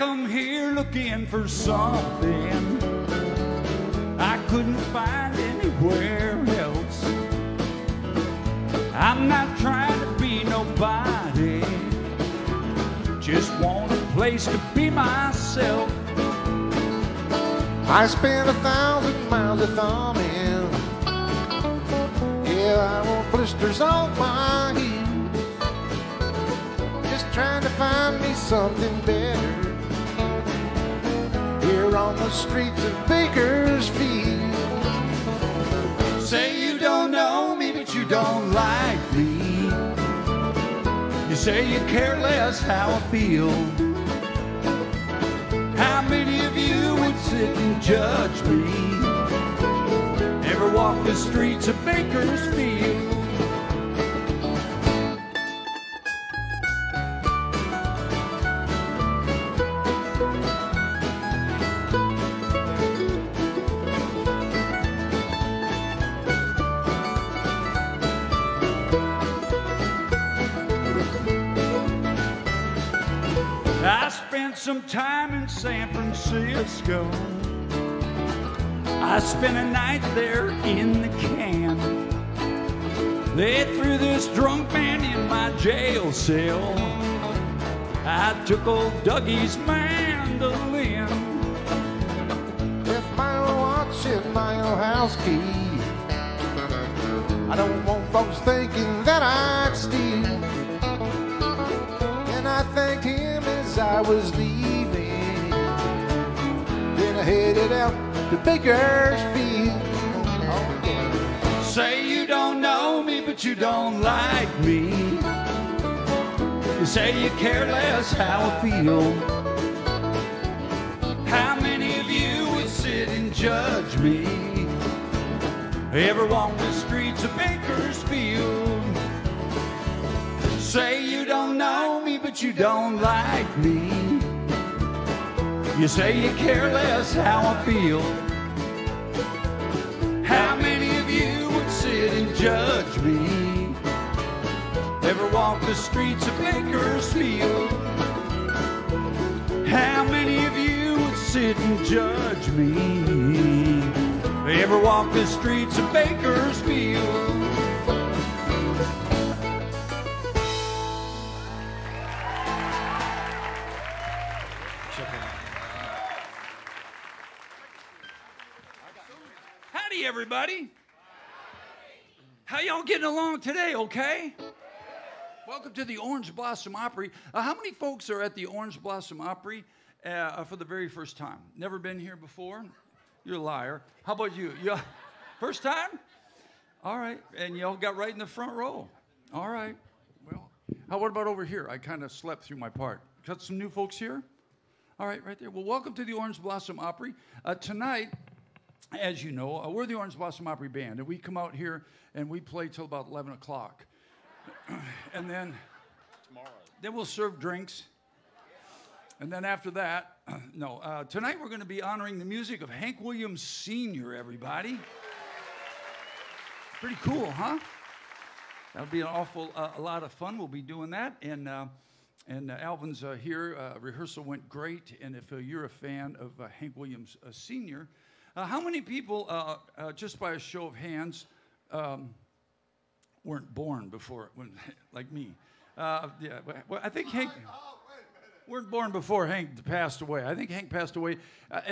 come here looking for something I couldn't find anywhere else. I'm not trying to be nobody, just want a place to be myself. I spent 1,000 miles of thumbing. Yeah, I want blisters on my heels, just trying to find me something better here on the streets of Bakersfield. Say you don't know me, but you don't like me. You say you care less how I feel. How many of you would sit and judge me? Ever walk the streets of Bakersfield? I spent some time in San Francisco. I spent a night there in the can. They threw this drunk man in my jail cell. I took old Dougie's mandolin. Left my old watch in my old house key. I don't want folks thinking that I'd steal. And I thanked him as I was leaving. Then I headed out to Bakersfield. Oh, yeah. Say you don't know me, but you don't like me. You say you care less how I feel. How many of you would sit and judge me? Ever walk the streets of Bakersfield? Say you don't know me, but you don't like me. You say you care less how I feel. How many of you would sit and judge me? Ever walk the streets of Bakersfield? How many of you would sit and judge me? Ever walk the streets of Bakersfield? Howdy, everybody. How y'all getting along today, okay? Welcome to the Orange Blossom Opry. How many folks are at the Orange Blossom Opry for the very first time? Never been here before? You're a liar. How about you? First time? All right. And y'all got right in the front row. All right. Well, what about over here? I kind of slept through my part. Got some new folks here? All right, right there. Well, welcome to the Orange Blossom Opry. Tonight, as you know, we're the Orange Blossom Opry Band, and we come out here and we play till about 11 o'clock. And then we'll serve drinks. And then after that, tonight we're going to be honoring the music of Hank Williams Sr., everybody. Pretty cool, huh? That'll be an awful a lot of fun. We'll be doing that. And Alvin's here. Rehearsal went great. And if you're a fan of Hank Williams Sr., how many people, just by a show of hands, weren't born before, like me? Yeah, well, I think Hank weren't born before Hank passed away. I think Hank passed away.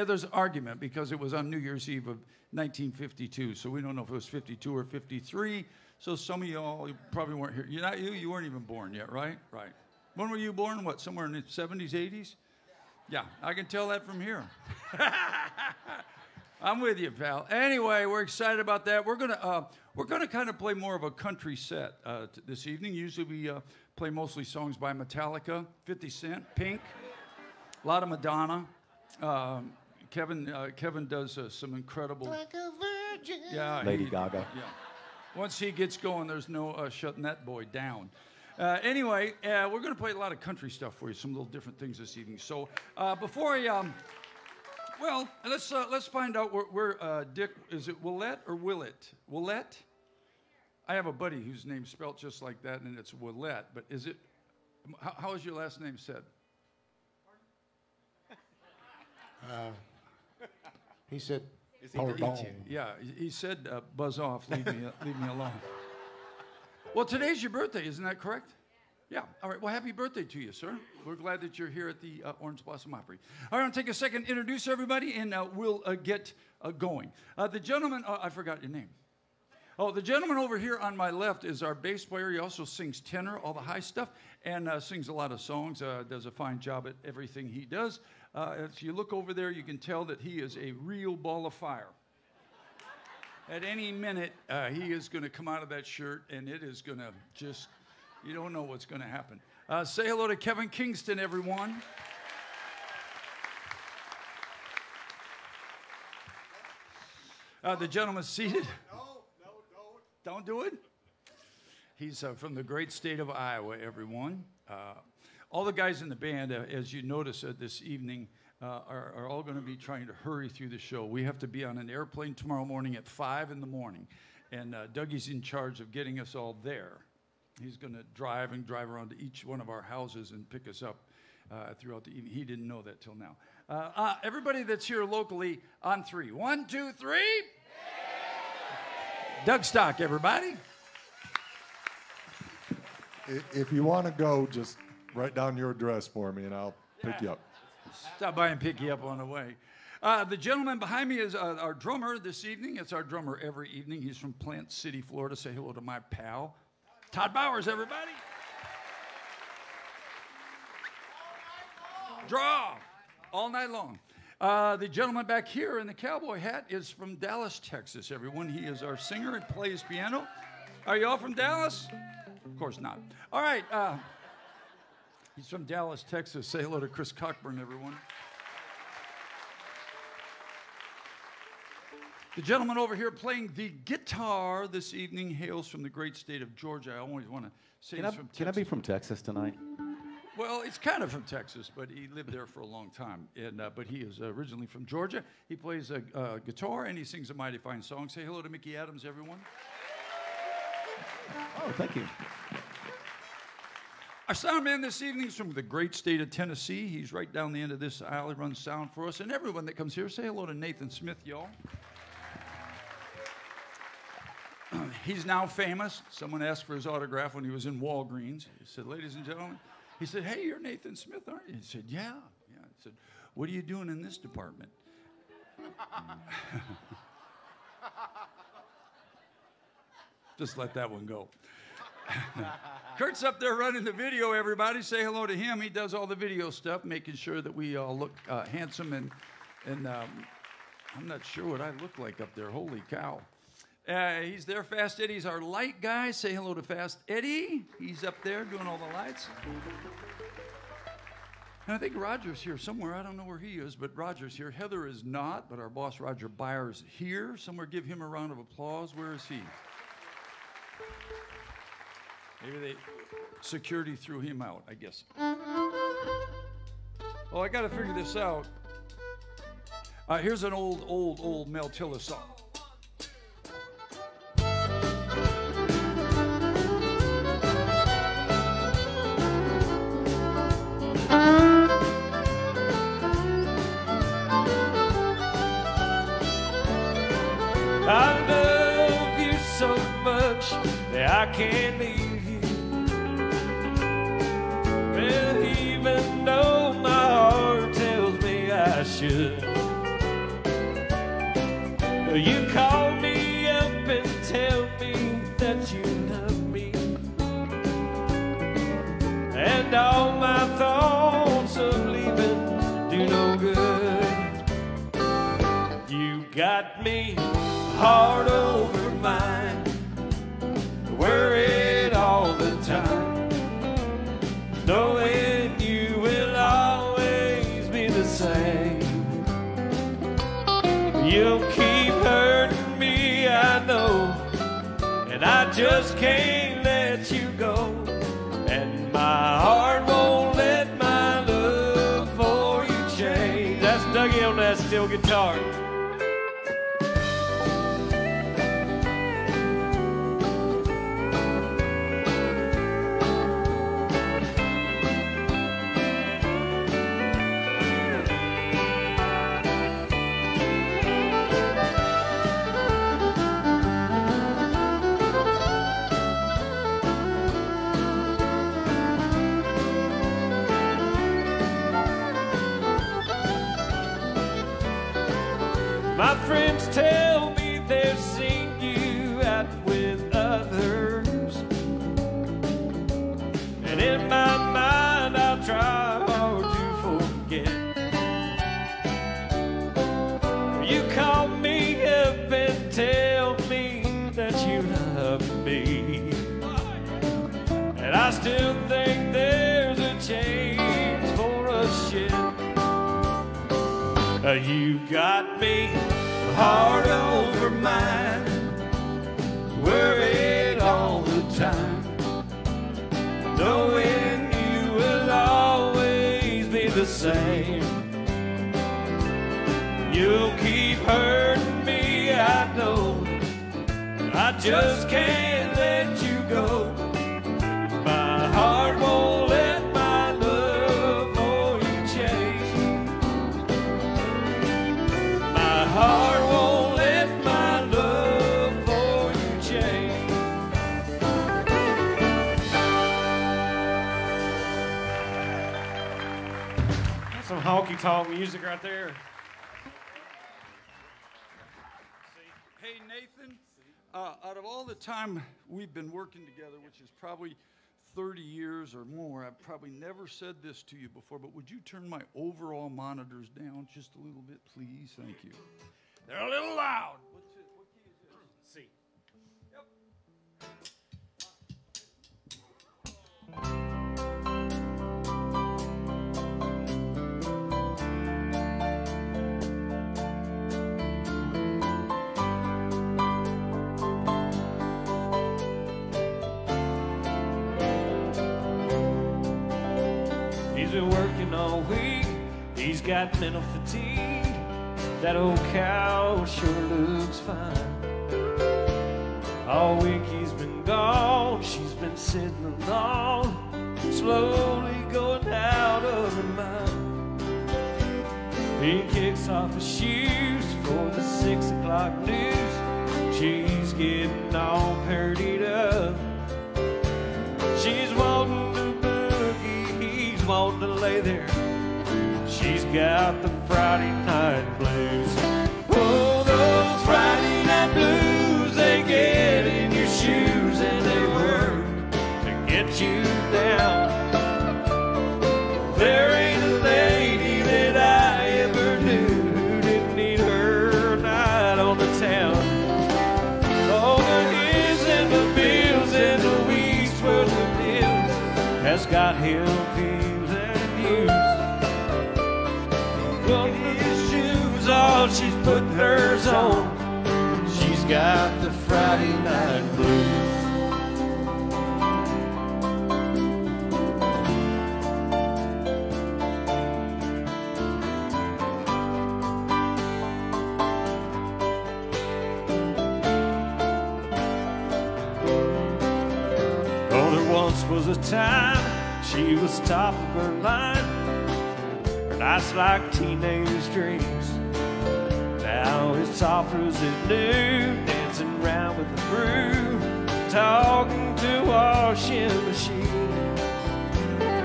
There's an argument because it was on New Year's Eve of 1952, so we don't know if it was 52 or 53. So some of y'all probably weren't here. You weren't even born yet, right? Right. When were you born? What, somewhere in the 70s, 80s? Yeah, I can tell that from here. I'm with you, pal. Anyway, we're excited about that. We're gonna kind of play more of a country set this evening. Usually we play mostly songs by Metallica, 50 Cent, Pink, a lot of Madonna. Kevin does some incredible. Like a virgin. Yeah, Lady Gaga. Yeah. Once he gets going, there's no shutting that boy down. Anyway, we're going to play a lot of country stuff for you, some little different things this evening. So before I, let's find out where Dick, is it Willette or Willett? Willette? I have a buddy whose name's spelled just like that, and it's Willette. But is it? How is your last name said? He said, Is he hold gonna on. eat you? Yeah, he said, buzz off, leave me alone. Well, today's your birthday, isn't that correct? Yeah. All right. Well, happy birthday to you, sir. We're glad that you're here at the Orange Blossom Opry. All right, I'm going to take a second, introduce everybody, and we'll get going. The gentleman, I forgot your name. Oh, the gentleman over here on my left is our bass player. He also sings tenor, all the high stuff, and sings a lot of songs, does a fine job at everything he does. As you look over there, you can tell that he is a real ball of fire. At any minute, he is going to come out of that shirt, and it is going to just, you don't know what's going to happen. Say hello to Kevin Kingston, everyone. The gentleman seated. Don't do it. He's from the great state of Iowa, everyone. All the guys in the band, as you notice this evening, are all going to be trying to hurry through the show. We have to be on an airplane tomorrow morning at 5 in the morning, and Dougie's in charge of getting us all there. He's going to drive around to each one of our houses and pick us up throughout the evening. He didn't know that till now. Everybody that's here locally on 3. 1, 2, 3. Doug Stock, everybody. If you want to go, just write down your address for me, and I'll pick you up. Stop by and pick you up on the way. The gentleman behind me is our drummer this evening. It's our drummer every evening. He's from Plant City, Florida. Say hello to my pal, Todd Bowers, everybody. Draw all night long. The gentleman back here in the cowboy hat is from Dallas, Texas, everyone. He is our singer and plays piano. Are you all from Dallas? Of course not. All right. He's from Dallas, Texas. Say hello to Chris Cockburn, everyone. The gentleman over here playing the guitar this evening hails from the great state of Georgia. I always want to say he's from Texas. Can I be from Texas tonight? Well, it's kind of from Texas, but he lived there for a long time. And but he is originally from Georgia. He plays a guitar and he sings a mighty fine song. Say hello to Mickey Adams, everyone. Oh, thank you. Our sound man this evening is from the great state of Tennessee. He's right down the end of this aisle. He runs sound for us. And everyone that comes here, say hello to Nathan Smith, y'all. He's now famous. Someone asked for his autograph when he was in Walgreens. He said, ladies and gentlemen. He said, hey, you're Nathan Smith, aren't you? He said, yeah. He said, what are you doing in this department? Just let that one go. Kurt's up there running the video, everybody. Say hello to him. He does all the video stuff, making sure that we all look handsome. And I'm not sure what I look like up there. Holy cow. He's there. Fast Eddie's our light guy. Say hello to Fast Eddie. He's up there doing all the lights. And I think Roger's here somewhere. I don't know where he is, but Roger's here. Heather is not, but our boss, Roger Byers, here. Somewhere give him a round of applause. Where is he? Maybe security threw him out, I guess. Oh, I got to figure this out. Here's an old Mel Tillis song. I love you so much that I can't leave you. Well, even though my heart tells me I should. You call me up and tell me that you love me, and all my thoughts of leaving do no good. You got me heart over mind, worried all the time, knowing you will always be the same. You'll keep hurting me, I know, and I just can't let you go. And my heart won't let my love for you change. That's Dougie on that steel guitar. leave. And I still think there's a chance for us yet. You got me hard over mine, worried all the time, knowing you will always be the same. You'll keep hurting me, I know. I just can't let you go. My heart won't let my love for you change. My heart won't let my love for you change. That's some honky-tonk music right there. Hey, Nathan, out of all the time we've been working together, which is probably 30 years or more, I've probably never said this to you before, but would you turn my overall monitors down just a little bit, please? Thank you. They're a little loud. What key is this? C. Yep. He's been working all week, he's got mental fatigue. That old cow sure looks fine. All week he's been gone, she's been sitting alone, slowly going out of her mind. He kicks off his shoes for the 6 o'clock news. She's getting all purdied up. She's wanting to boogie, he's wanting to lay there. She's got the Friday night blues. Oh, those Friday night blues, they get in your shoes and they work to get you down. There ain't a lady that I ever knew who didn't need her night on the town. Oh, the hills and the bills and the weeks worth of bills has got him feeling used. Well, his shoes off, she's putting hers on. She's got the Friday night blues. Oh, there once was a time she was top of her line. Nights like teenage dreams. Now it's operas at noon, dancing around with the brew, talking to a washing machine.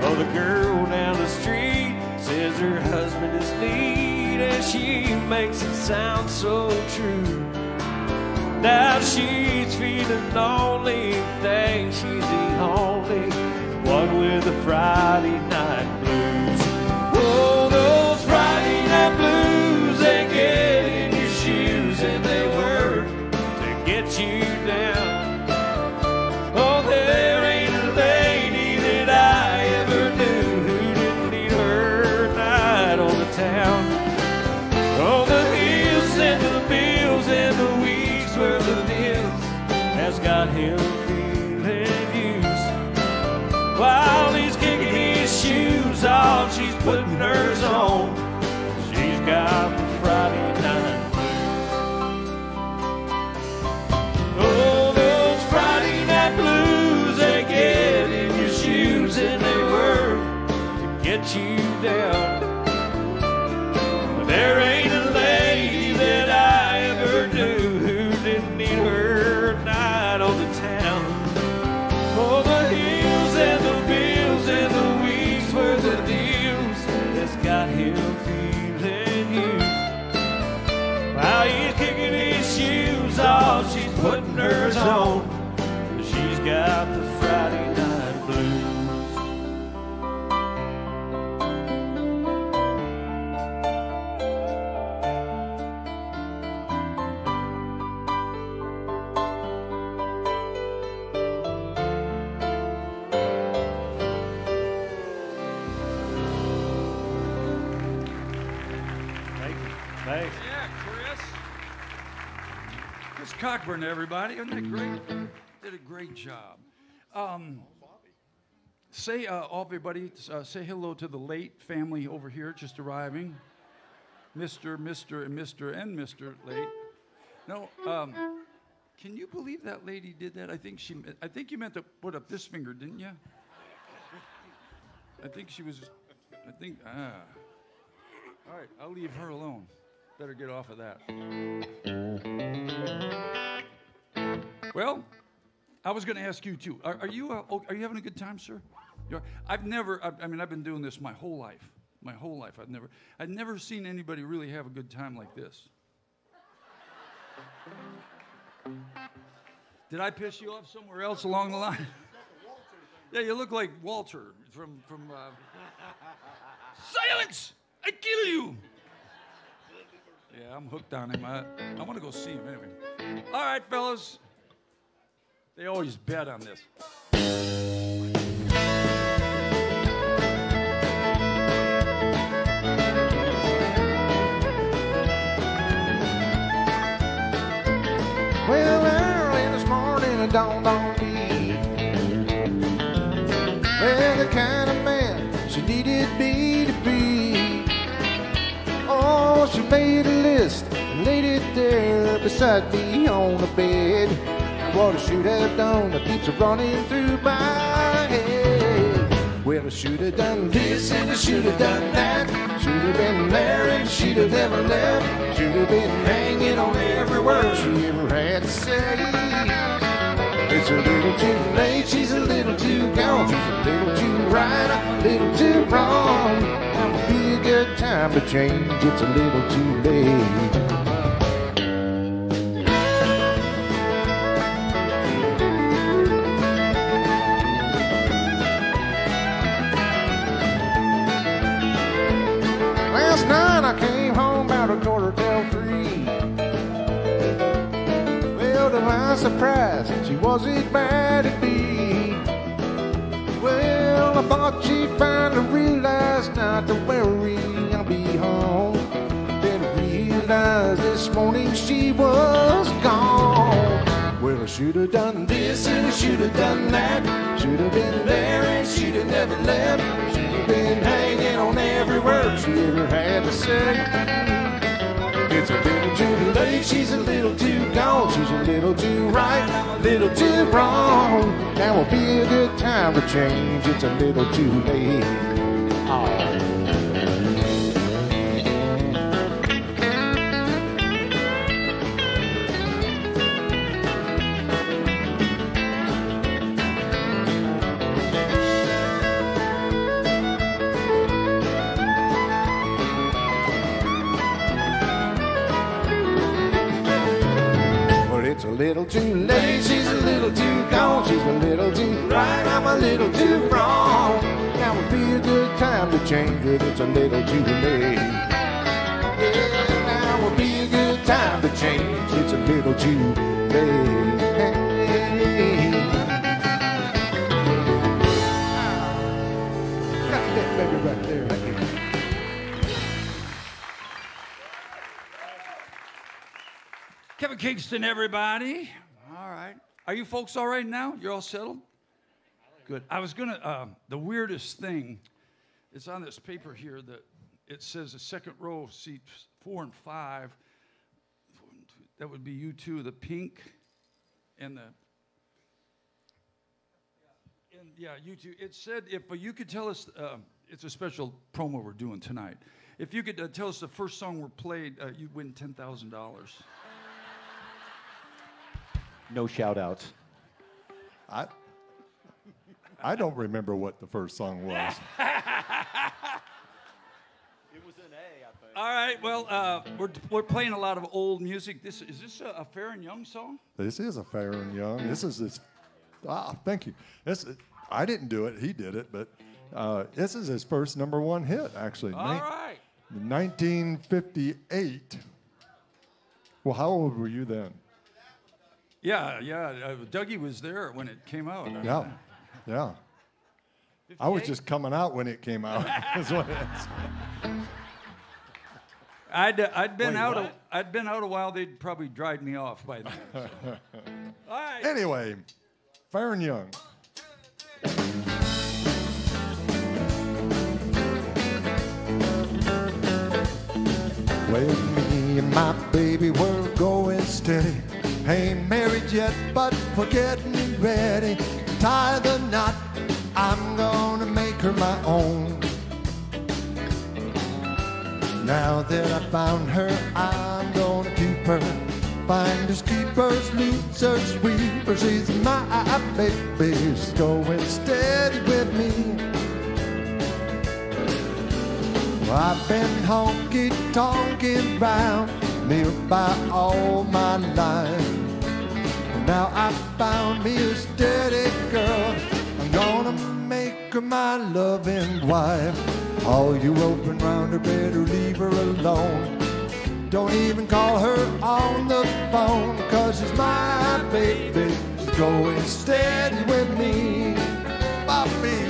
Oh, the girl down the street says her husband is neat, and she makes it sound so true. Now she's feeling lonely, thinks she's the only one with the Friday night blues. Oh, those Friday night blues, they get in your shoes and they work to get you down. Oh, there ain't a lady that I ever knew who didn't need her night on the town. Oh, the hills and the bills and the weeks worth of deals has got him feeling used. While he's kicking his shoes off, she's putting hers on. She's got the Friday night blues. Oh, those Friday night blues, they get in your shoes and they work to get you down. But there ain't a lady that I ever knew who didn't need her night on the town. Oh, the hills and the bills and the weeks worth of deals that's got him feeling used. While he's kicking his shoes off, she's putting hers on. She's got the Friday night blues. Thanks. Yeah, Chris Cockburn, everybody. Isn't that great? Did a great job. Say, everybody, say hello to the late family over here just arriving. Mr. and Mr. Late. No, can you believe that lady did that? I think you meant to put up this finger, didn't you? All right, I'll leave her alone. Better get off of that. Well, I was going to ask you too. Are you having a good time, sir? I've been doing this my whole life. I've never seen anybody really have a good time like this. Did I piss you off somewhere else along the line? Yeah, you look like Walter from Silence! I kill you! Yeah, I'm hooked on him. I want to go see him anyway. All right, fellas. They always bet on this. Well, early this morning it dawned on me. Well, the kind of man she needed me to be. Oh, she made a list and laid it there beside me on the bed. What I should have done that keeps running through my head. Well, I should have done this and I should have done that. Should have been married, she'd have never left. Should have been hanging on every word she ever had to say. It's a little too late, she's a little too gone. She's a little too right, a little too wrong. Now would be a good time to change, it's a little too late. Last night I came home about 2:45. Well, to my surprise, she wasn't mad at me. Well, I thought she'd finally realize not to worry, I'll be home. Then I realized this morning she was gone. Well, I should have done this and I should have done that. Should have been there and she'd have never left. Should have been hanging on every word she ever had to say. It's a little too late, she's a little too gone. She's a little too right, a little too wrong. Now will be a good time to change, it's a little too late. Oh. It's a little too late, she's a little too gone. She's a little too right, I'm a little too wrong. Now would be a good time to change it, it's a little too late. Yeah, now would be a good time to change, it's a little too late. Got that baby right there. Kevin Kingston, everybody. All right. Are you folks all right now? You're all settled? Good. I was going to, the weirdest thing is on this paper here that it says the second row, seats 4 and 5. That would be you two, the pink and you two. It said if you could tell us, it's a special promo we're doing tonight. If you could tell us the first song we played, you'd win $10,000. No shout outs. I don't remember what the first song was. It was an A, I think. All right, well, we're playing a lot of old music. Is this a Fair and Young song? This is a Fair and Young. This is this. Thank you. I didn't do it. He did it, but this is his first #1 hit, actually. All right. 1958. Well, how old were you then? Yeah. Dougie was there when it came out. Yeah. I was just coming out when it came out. Is what it is. I'd been Wait, out. what? I'd been out a while. They'd probably dried me off by then. So. All right. Anyway, Fair and Young. Well, me and my baby were going steady. Ain't married yet, but we're getting ready. Tie the knot, I'm gonna make her my own. Now that I found her, I'm gonna keep her. Finders, keepers, losers, sweepers. She's my baby, she's going steady with me. I've been honky-tonking round nearby all my life. Now I found me a steady girl. I'm gonna make her my loving wife. All you open round her better leave her alone. Don't even call her on the phone, 'cause she's my baby. She's going steady with me, Bobby.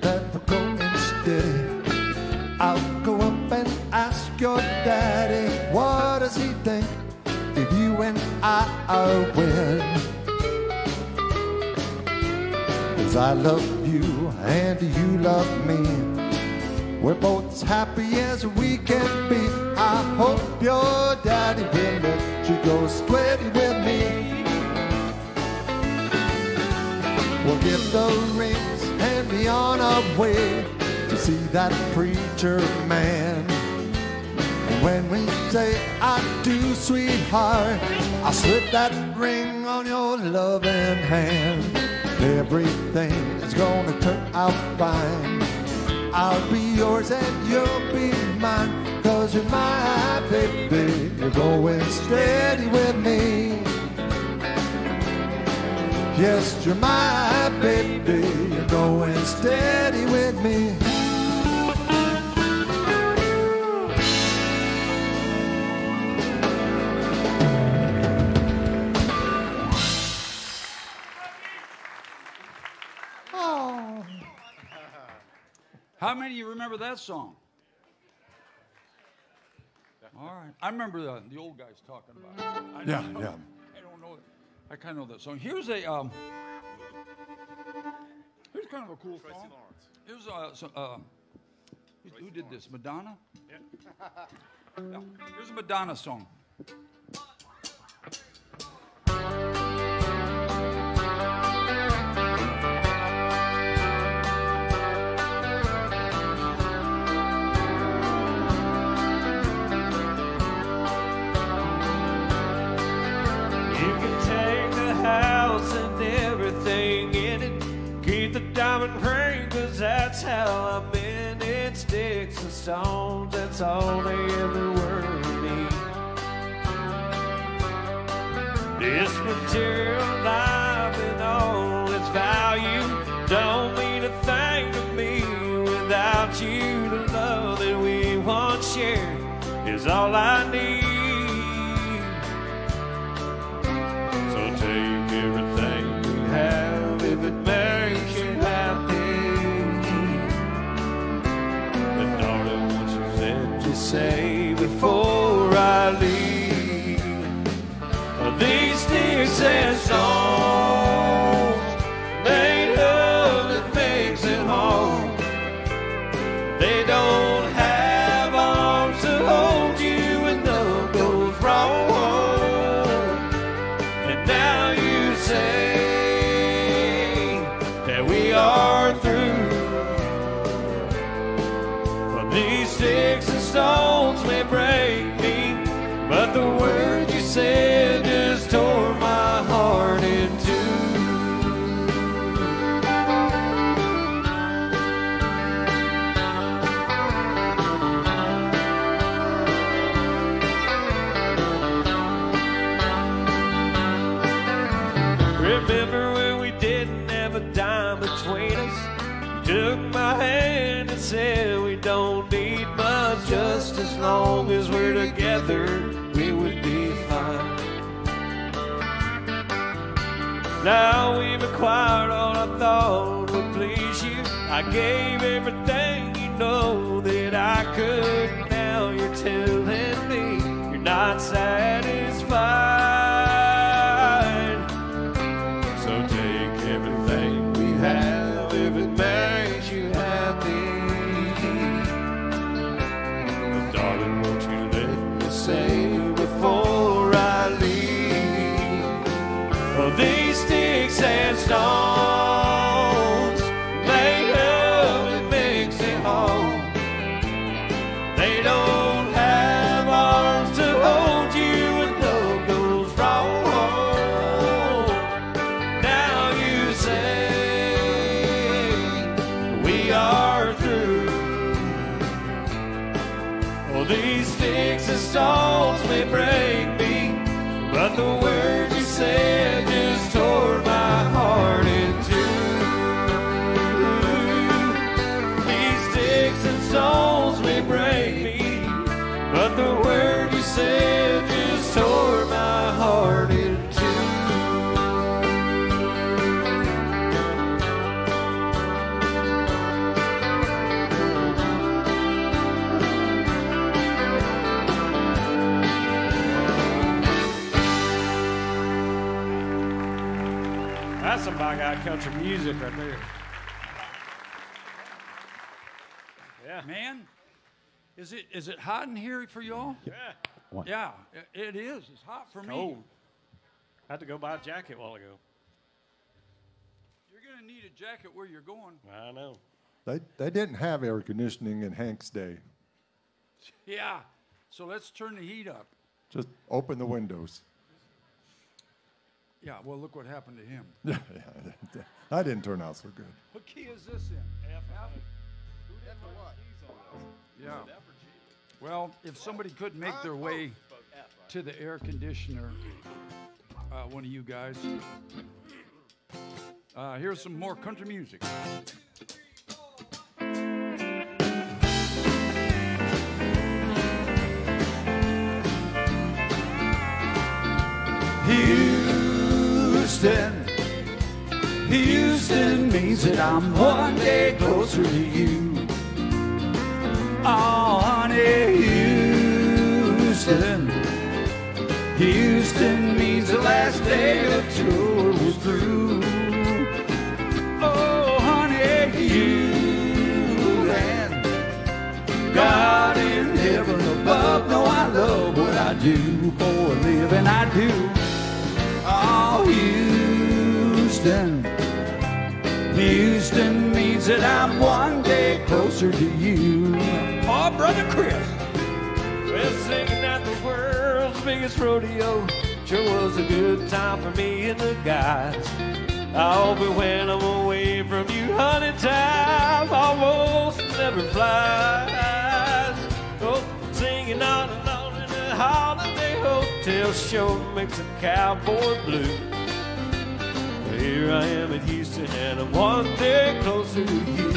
That we're going steady. I'll go up and ask your daddy, what does he think if you and I are wed? 'Cause I love you and you love me. We're both as happy as we can be. I hope your daddy will let you go steady with me. We'll give the rings and be on our way to see that preacher man. And when we say I do, sweetheart, I'll slip that ring on your loving hand. Everything is gonna turn out fine. I'll be yours and you'll be mine, 'cause you're my baby. You're going steady with me. Yes, you're my baby, you're going steady with me. Oh. How many of you remember that song? All right. I remember the old guys talking about it. I Yeah, don't know. yeah. I don't know it. I kind of know that song. Here's a here's kind of a cool song. Here's who did this? Madonna? Yeah. Here's a Madonna song. Diamond ring, 'cause that's how I'm in it. Sticks and stones, that's all they ever were to me. This material life and all its value don't mean a thing to me without you. The love that we once shared is all I need. So take everything we have if it makes you happy. But darling, once you said, just say before I leave, these sticks and stones made of that makes it home. They don't have arms to hold you and no said we don't need much, just as long as we're together, we would be fine. Now we've acquired all I thought would please you. I gave everything you know that I could. Now you're telling me you're not satisfied. So take everything we have if it makes you happy. But darling, won't you let me say before I leave, oh, these sticks and stones made up and makes it home. They don't have arms to hold you when love goes wrong. Now you say we are through. Oh, these sticks and stones may break me, but the words you said just tore my heart in two. These sticks and stones may break me, but the word you said just tore my heart in two. That's some by-guy country music right there. Yeah. Man, is it hot in here for y'all? Yeah. Yeah, it is. It's hot for me. Cold. I had to go buy a jacket a while ago. You're going to need a jacket where you're going. I know. They didn't have air conditioning in Hank's day. Yeah, so let's turn the heat up. Just open the windows. Yeah, well, look what happened to him. That didn't turn out so good. What key is this in? F? Yeah. Well, if somebody could make their way to the air conditioner, one of you guys. Here's some more country music. Houston means that I'm one day closer to you. Oh, honey, Houston means the last day of the tour was through. Oh, honey, you and God in heaven above know I love what I do for a living. I do. Oh, Houston means that I'm one day closer to you. Oh, Brother Chris. Well, singing at the world's biggest rodeo sure was a good time for me and the guys. Oh, but when I'm away from you, honey, time almost never flies. Oh, singing on and on in a holiday hotel show makes a cowboy blue. Here I am in Houston, and I'm one day closer to you.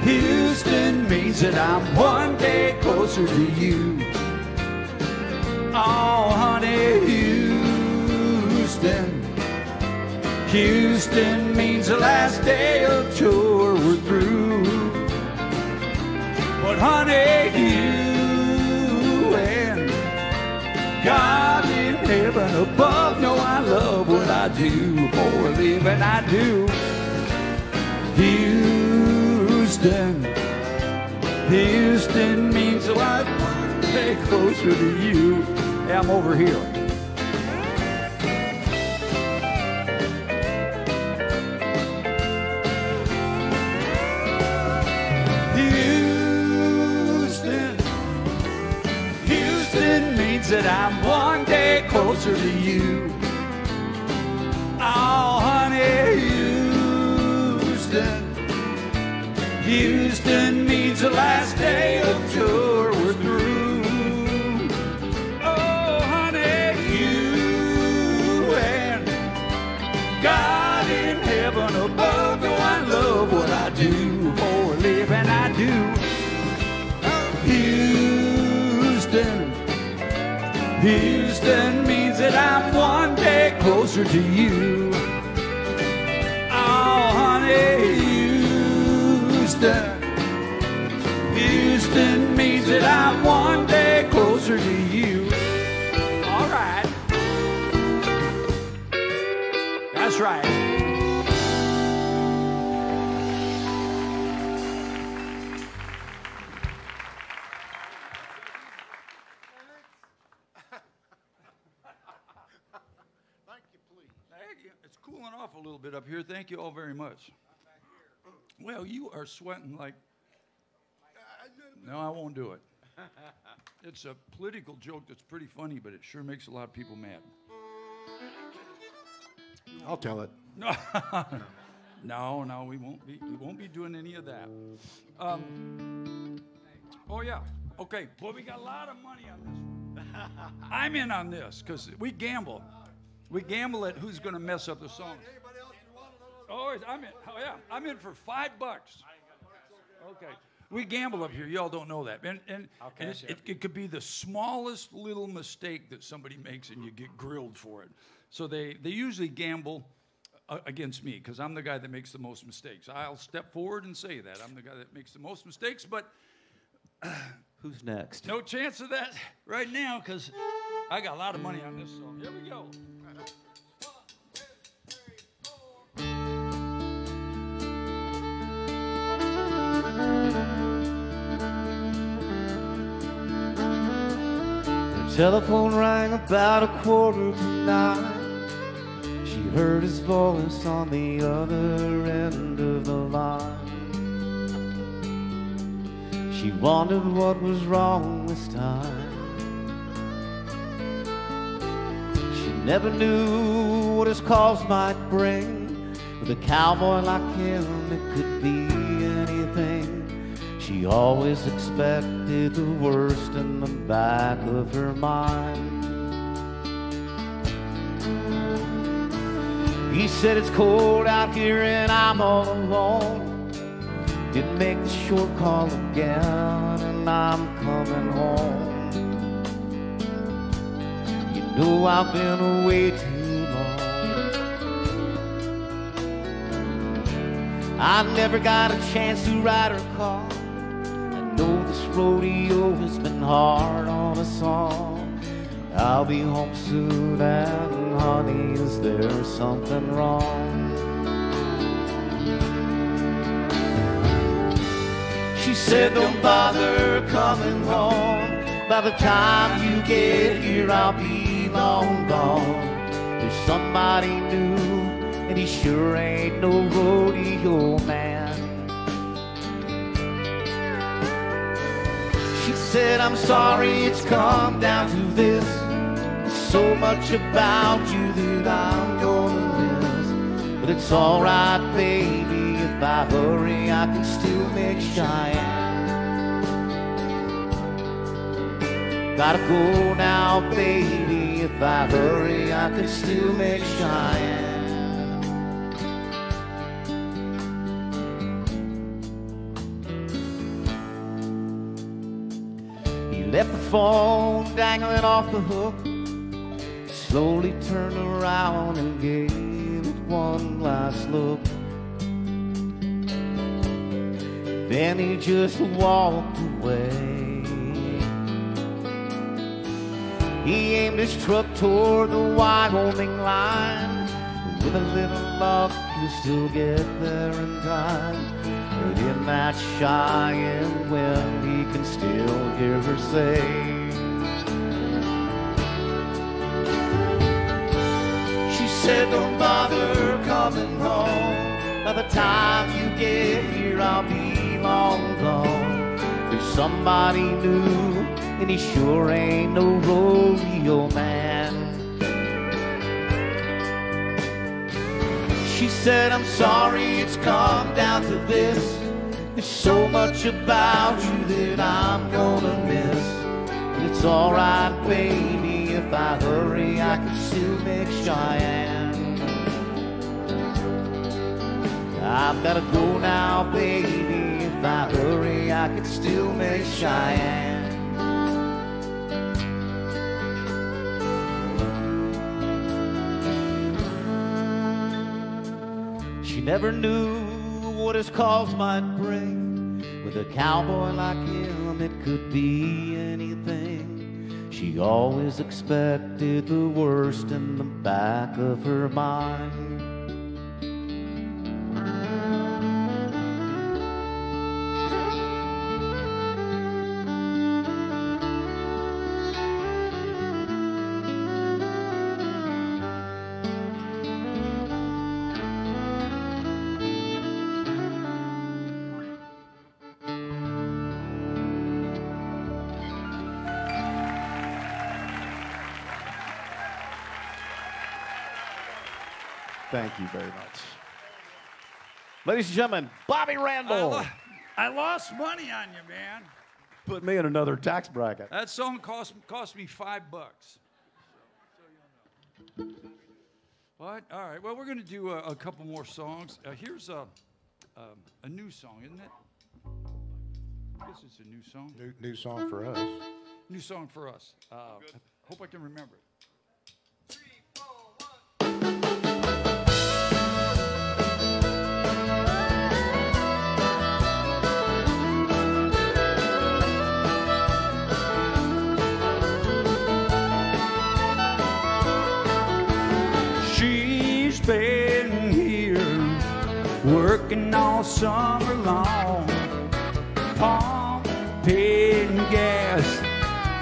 Houston means that I'm one day closer to you. Oh, honey, Houston means the last day of tour we're through. But honey, you and God in heaven above know I love what I do for a living. I do. Houston means a lot one day closer to you. Yeah, I'm over here. Houston means that I'm one day closer to you. Oh, honey, Houston means the last day of tour we're through. Oh, honey, you and Houston means that I'm one day closer to you. Oh, honey, Houston. Houston means that I'm one day closer to you. All right. That's right. It's cooling off a little bit up here. Thank you all very much. Well, you are sweating like... No, I won't do it. It's a political joke that's pretty funny, but it sure makes a lot of people mad. I'll tell it. No, we won't be doing any of that. Oh yeah. Okay. Boy, we got a lot of money on this one. I'm in on this because we gamble. We gamble at who's going to mess up the song. Oh, I'm in. Oh yeah, I'm in for $5. Okay. We gamble up here. Y'all don't know that. And it could be the smallest little mistake that somebody makes and you get grilled for it. So they usually gamble against me because I'm the guy that makes the most mistakes. I'll step forward and say that. I'm the guy that makes the most mistakes, but Who's next? no chance of that right now because I got a lot of money on this song. Here we go. Telephone rang about 8:45. She heard his voice on the other end of the line. She wondered what was wrong this time. She never knew what his calls might bring. With a cowboy like him, it could be anything. She always expected the worst in the back of her mind. He said it's cold out here and I'm all alone. Didn't make the short call again and I'm coming home. You know I've been away too long. I never got a chance to ride her car. Know this rodeo has been hard on us all. I'll be home soon and honey, is there something wrong? She said don't bother coming home. By the time you get here I'll be long gone. There's somebody new and he sure ain't no rodeo man. Said I'm sorry it's come down to this. There's so much about you that I'm gonna miss. But it's alright baby, if I hurry I can still make Cheyenne. Gotta go now baby, if I hurry I can still make Cheyenne. Left the phone dangling off the hook. Slowly turned around and gave it one last look. Then he just walked away. He aimed his truck toward the Wyoming line. With a little luck, he'll still get there in time. But in that Cheyenne wind, he can still hear her say, she said, don't bother coming home. By the time you get here, I'll be long gone. There's somebody new, and he sure ain't no rodeo man. She said, I'm sorry it's come down to this. There's so much about you that I'm gonna miss. But it's alright, baby, if I hurry, I can still make Cheyenne. I've gotta go now, baby, if I hurry, I can still make Cheyenne. never knew what his calls might bring. With a cowboy like him, it could be anything. She always expected the worst in the back of her mind. Thank you very much. Ladies and gentlemen, Bobby Randall. I lost money on you, man. Put me in another tax bracket. That song cost me $5. So you'll know. What? All right. Well, we're going to do a couple more songs. Here's a new song, isn't it? I guess it's a new song. New song for us. New song for us. Hope I can remember it. She's been here working all summer long, pumping gas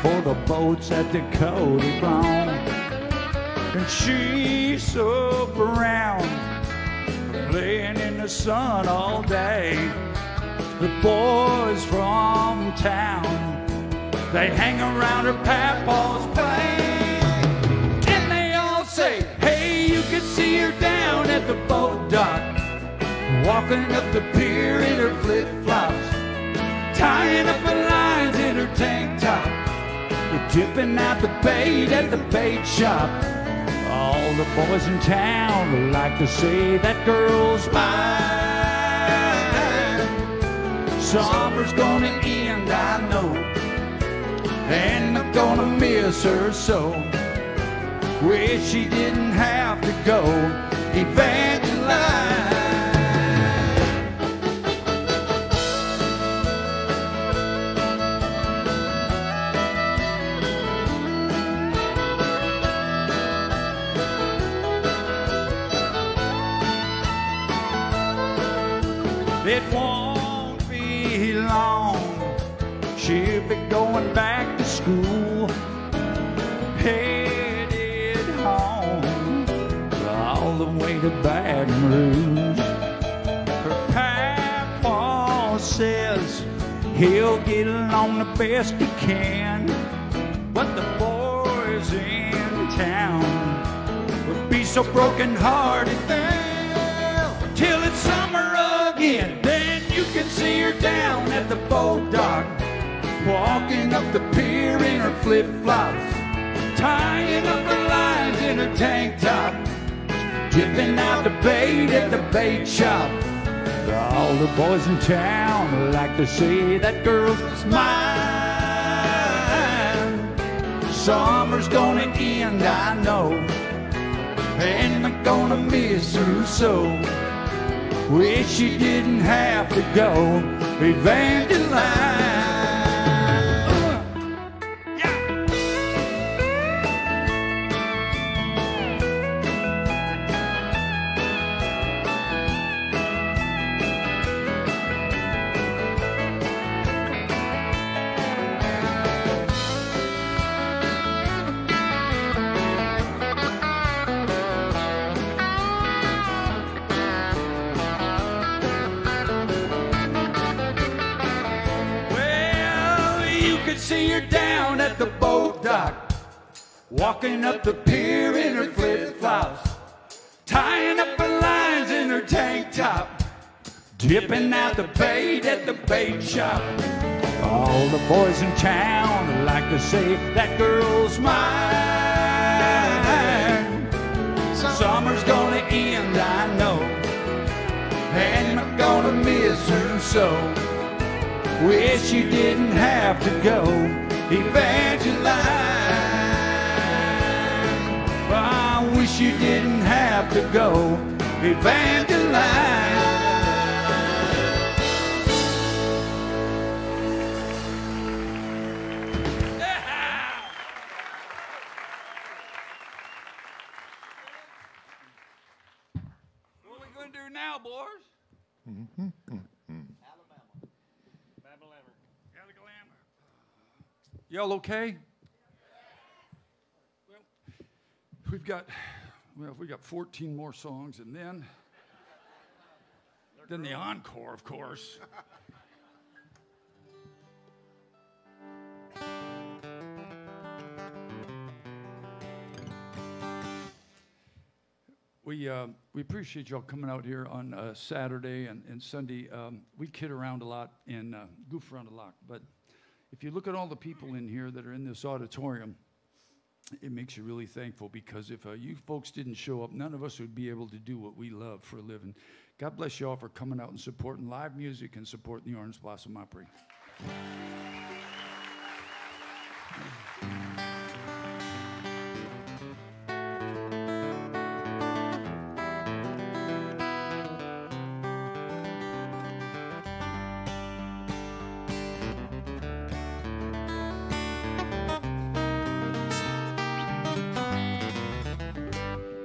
for the boats at the Cody Brown. And she's so brown, laying in the sun all day. The boys from town, they hang around her papa's plane, and they all say, hey, you can see her down at the boat dock, walking up the pier in her flip-flops, tying up the lines in her tank top, dipping out the bait at the bait shop. All the boys in town like to say that girl's mine. Summer's gonna end, I know, and I'm gonna miss her so. Wish she didn't have to go evangelize. It won't be long, she'll be going back to school, headed home, all the way to Baton Rouge. Her papa says he'll get along the best he can, but the boys in town would be so broken-hearted till it's summer again. Then you can see her down at the boat dock, walking up the pier in her flip-flops, tying up the lines in her tank top, dipping out the bait at the bait shop. All the boys in town like to say that girl's mine. Summer's gonna end, I know, and I'm gonna miss her so. Wish she didn't have to go evangelize. See her down at the boat dock, walking up the pier in her flip-flops, tying up the lines in her tank top, dipping out the bait at the bait shop. All the boys in town like to say that girl's mine. Summer's gonna end, I know, and I'm gonna miss her so. Wish you didn't have to go evangelize. I wish you didn't have to go Evangeline. What are we going to do now, boys? Alabama. Y'all okay? Well, we got 14 more songs, and then the encore, of course. We appreciate y'all coming out here on Saturday and Sunday. We kid around a lot and goof around a lot, but if you look at all the people in here that are in this auditorium, it makes you really thankful, because if you folks didn't show up, none of us would be able to do what we love for a living. God bless you all for coming out and supporting live music and supporting the Orange Blossom Opry.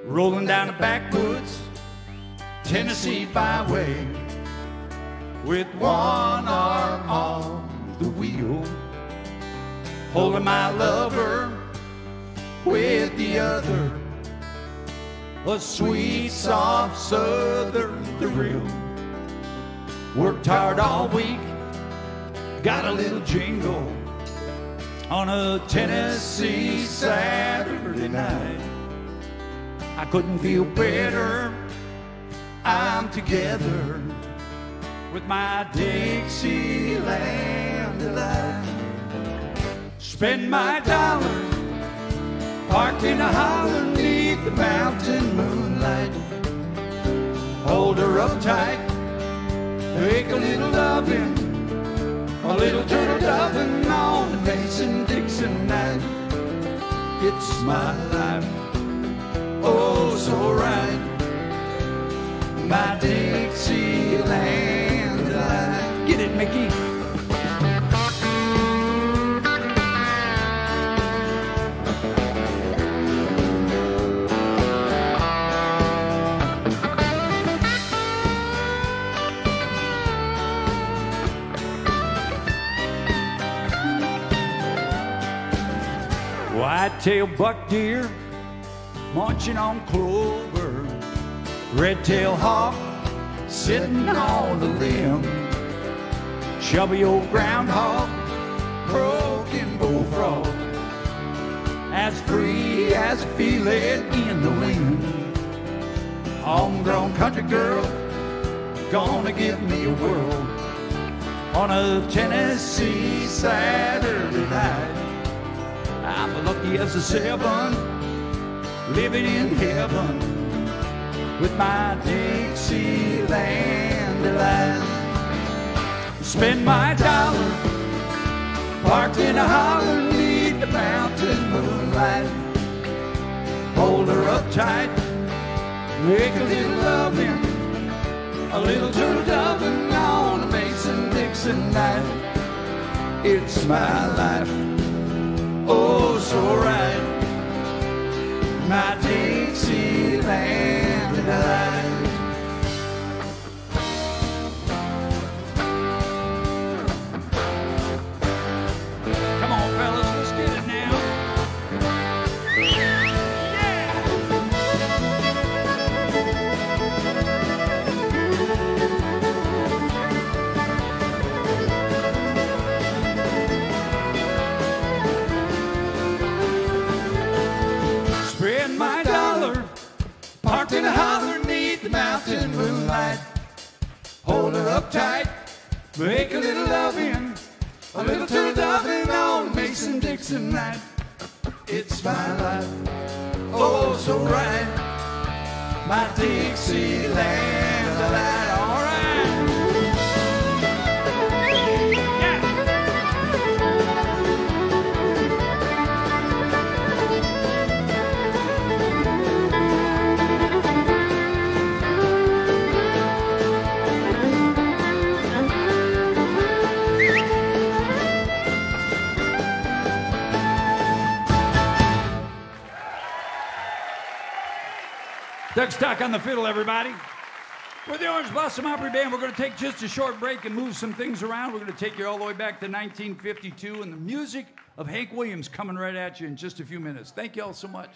Rolling down the backwoods Tennessee byway with one arm on the wheel, holding my lover with the other, a sweet, soft southern thrill. Worked hard all week, got a little jingle on a Tennessee Saturday night. I couldn't feel better. I'm together with my Dixieland delight. Spend my dollar parked in a holler neath the mountain moonlight. Hold her up tight, make a little loving, a little turtle doving on the Mason-Dixon night. It's my life. Oh, so right, my Dixieland delight. Get it, Mickey. White-tailed buck deer munching on clover, red-tailed hawk sitting on the limb, chubby old groundhog, croaking bullfrog, as free as a feeling in the wind. Homegrown country girl, gonna give me a whirl on a Tennessee Saturday night. I'm lucky as a 7, living in heaven with my Dixieland delight. Spend my dollar parked in a holler neath the mountain moonlight. Hold her up tight, make a little loving, a little turtle doving on a Mason-Dixon night. It's my life, oh so right, my Dixieland delight. Come on, fellas, let's get it now. Spend my dollar parked in a holler neath the mountain moonlight. Hold her up tight, make a little loving, a little turtle doving on Mason-Dixon night. It's my life, oh so right, my Dixieland delight. All right. Doug Stock on the fiddle, everybody. We're the Orange Blossom Opry Band. We're going to take just a short break and move some things around. We're going to take you all the way back to 1952, and the music of Hank Williams coming right at you in just a few minutes. Thank you all so much.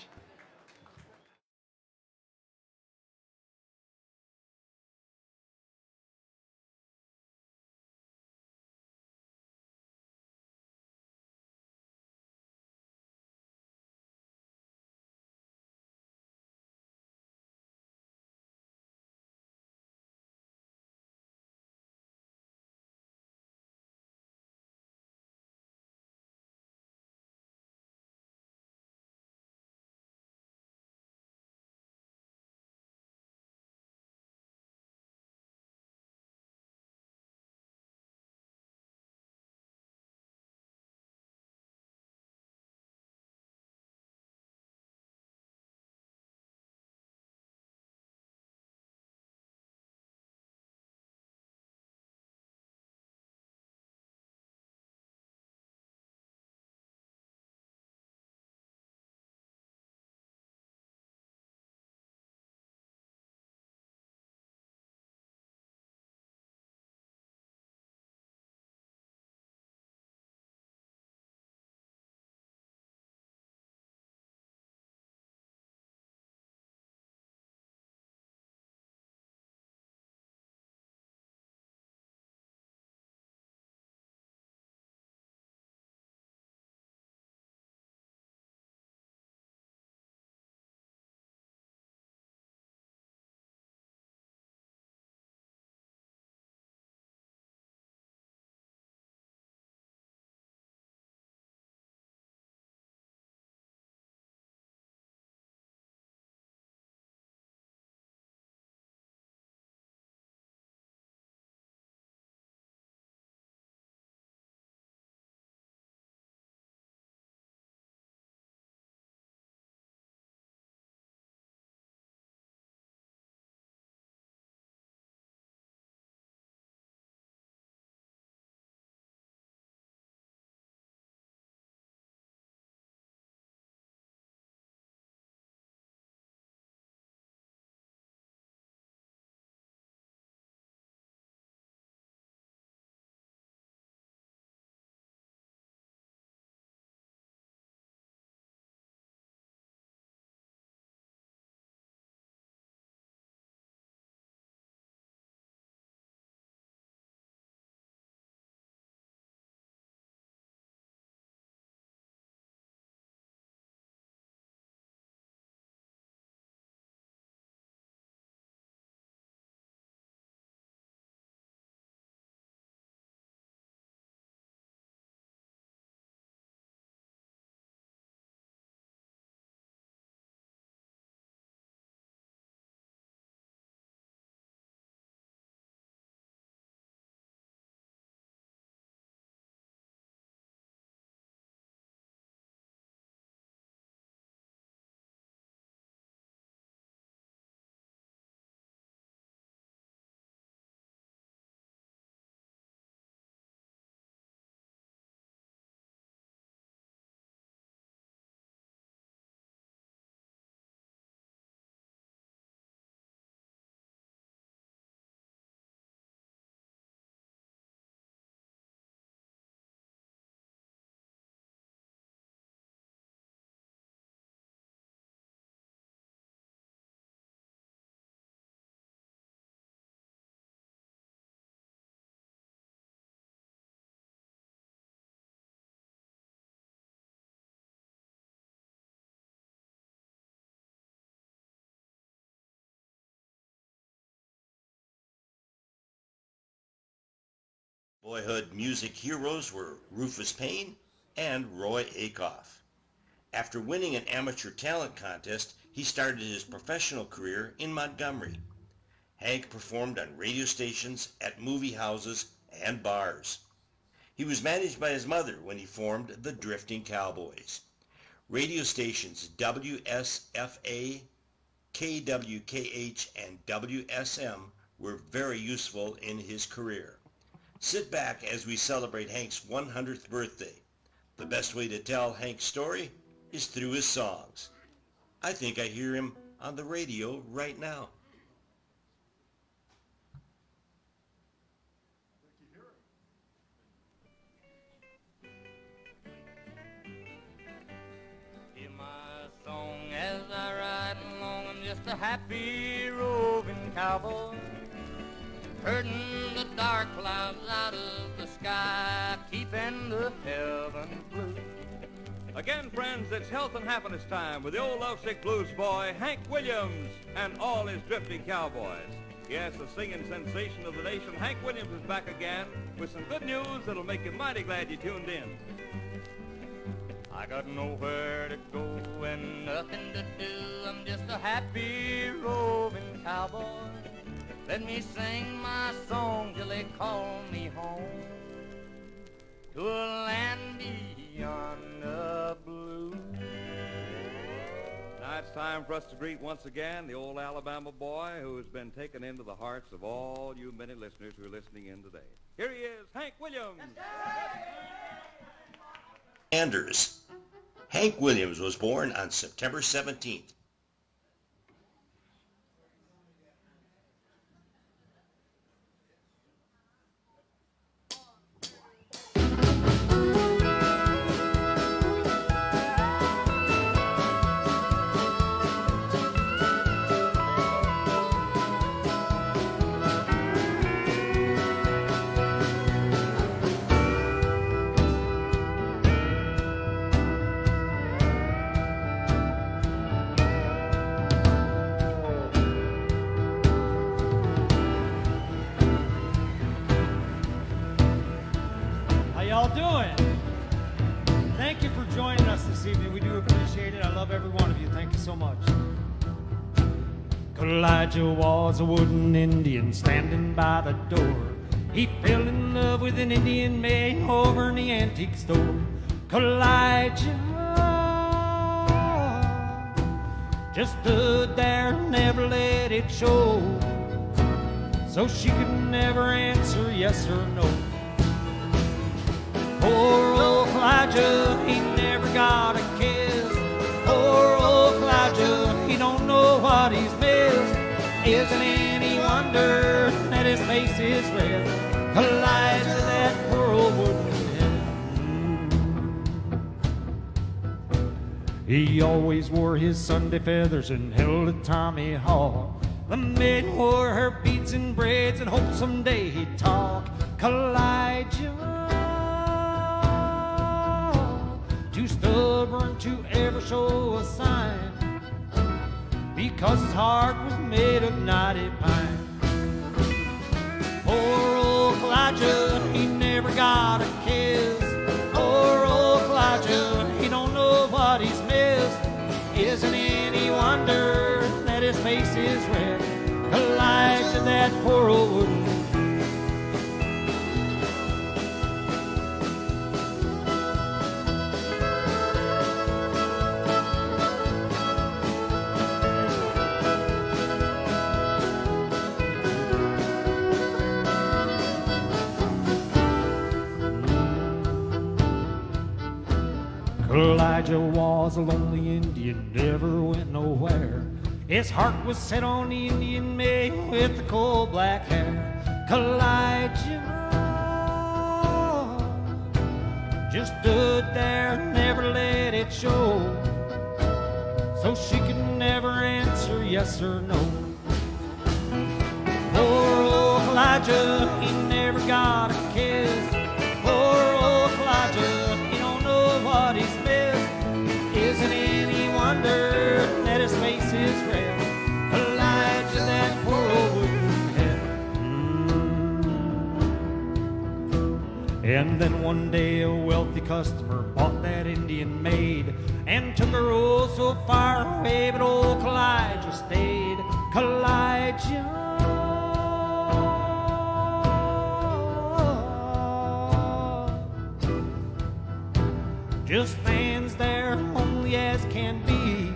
Boyhood music heroes were Rufus Payne and Roy Acuff. After winning an amateur talent contest, he started his professional career in Montgomery. Hank performed on radio stations, at movie houses, and bars. He was managed by his mother when he formed the Drifting Cowboys. Radio stations WSFA, KWKH, and WSM were very useful in his career. Sit back as we celebrate Hank's 100th birthday. The best way to tell Hank's story is through his songs. I think I hear him on the radio right now. Hear my song as I ride along. I'm just a happy roving cowboy, herding the dark clouds out of the sky, keeping the heavens blue. Again, friends, it's health and happiness time with the old lovesick blues boy, Hank Williams, and all his drifting cowboys. Yes, the singing sensation of the nation, Hank Williams is back again with some good news that'll make you mighty glad you tuned in. I got nowhere to go and nothing to do. I'm just a happy roving cowboy. Let me sing my song till they call me home to a land beyond the blue. Now it's time for us to greet once again the old Alabama boy who has been taken into the hearts of all you many listeners who are listening in today. Here he is, Hank Williams. Anders. Hank Williams was born on September 17th. Y'all doing? Thank you for joining us this evening. We do appreciate it. I love every one of you. Thank you so much. Elijah was a wooden Indian standing by the door. He fell in love with an Indian maid over in the antique store. Elijah just stood there and never let it show, so she could never answer yes or no. Poor old Elijah, he never got a kiss. Poor old Elijah, he don't know what he's missed. Isn't any wonder that his face is red? Elijah, that poor old wooden head. He always wore his Sunday feathers and held a Tommy Hawk. The maid wore her beads and braids and hoped someday he'd talk. Elijah, too stubborn to ever show a sign, because his heart was made of knotted pine. Poor old Elijah, he never got a kiss. Poor old Elijah, he don't know what he's missed. Isn't any wonder that his face is red? Elijah, that poor old wooden head. Elijah was a lonely Indian, never went nowhere. His heart was set on the Indian maid with the coal black hair. Elijah just stood there, never let it show, so she could never answer yes or no. Poor old Elijah, he never got a kiss. Poor old Elijah, he don't know what he's missed. Isn't any wonder that his face is red? Elijah, that poor old wooden head. And then one day a wealthy customer bought that Indian maid and took her oh so far away, but old Elijah stayed. Elijah just stands there lonely as can be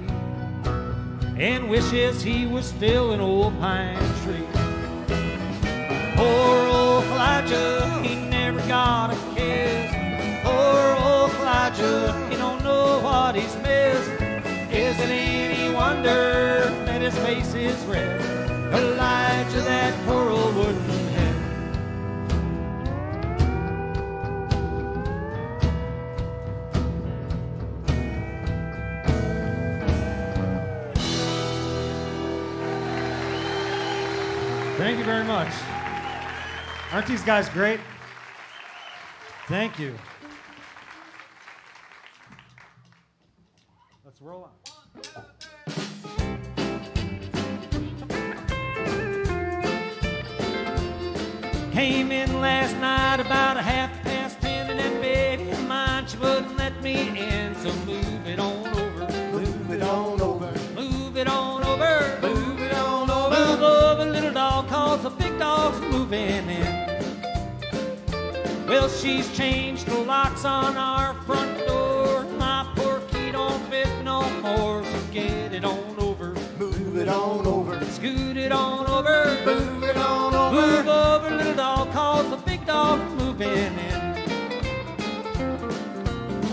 and wishes he was still an old pine tree. Poor old Elijah, he never got a kiss. Poor old Elijah, he don't know what he's missed. Isn't any wonder that his face is red. Elijah, that poor old wooden head. Thank you very much. Aren't these guys great? Thank you. Let's roll on. Came in last night about 10:30, and that baby of mine, she wouldn't let me in. So move it on over, Move it on over, move it on over, move it on over. move over, little dog, 'cause the big dog's moving in. Well, she's changed the locks on our front door. My poor key don't fit no more. So get it on over, Move it on over, scoot it on over, move it on move over. over, little dog, 'cause the big dog's moving in.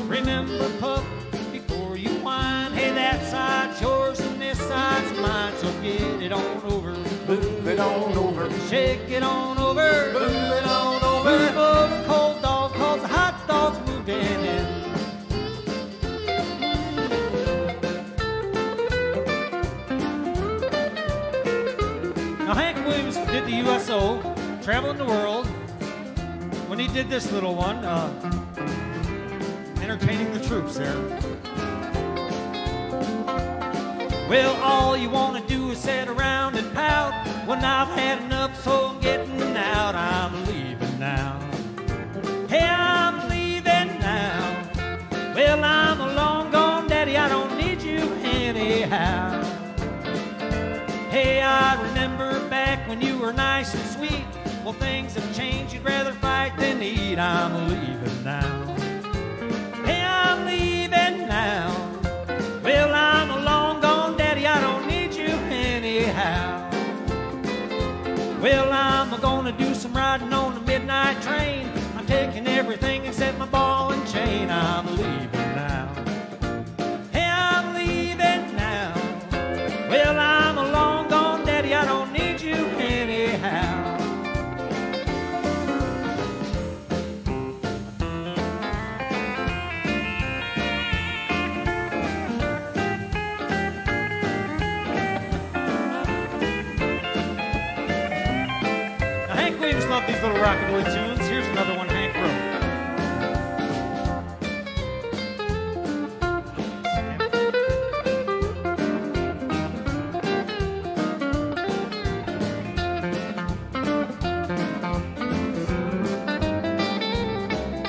Remember, pup, before you whine, hey, that side's yours and this side's mine. So get it on over, Move it on over, shake it on over, move it on move over. over, cold dog, 'cause the hot dog's moving in. Now, Hank Williams did the USO, traveling the world. When he did this little one, entertaining the troops there. Well, all you want to do is sit around and pout. When I've had enough, so I'm getting out. I'm leaving now. Hey, I'm leaving now. Well, I'm a long gone daddy. I don't need you anyhow. Hey, I remember back when you were nice and sweet. Well, things have changed. You'd rather fight than eat. I'm leaving now. Hey, I'm leaving now. Well, I'm a long gone daddy. I don't need you anyhow. Well, I'm gonna do some riding on the midnight train. I'm taking everything except my ball and chain. I'm leaving now. Hey, I'm leaving now. Well, I'm a long gone daddy. I don't need you anyhow. Now, Hank Williams loved these little rockabilly tunes. Here's another one Hank wrote.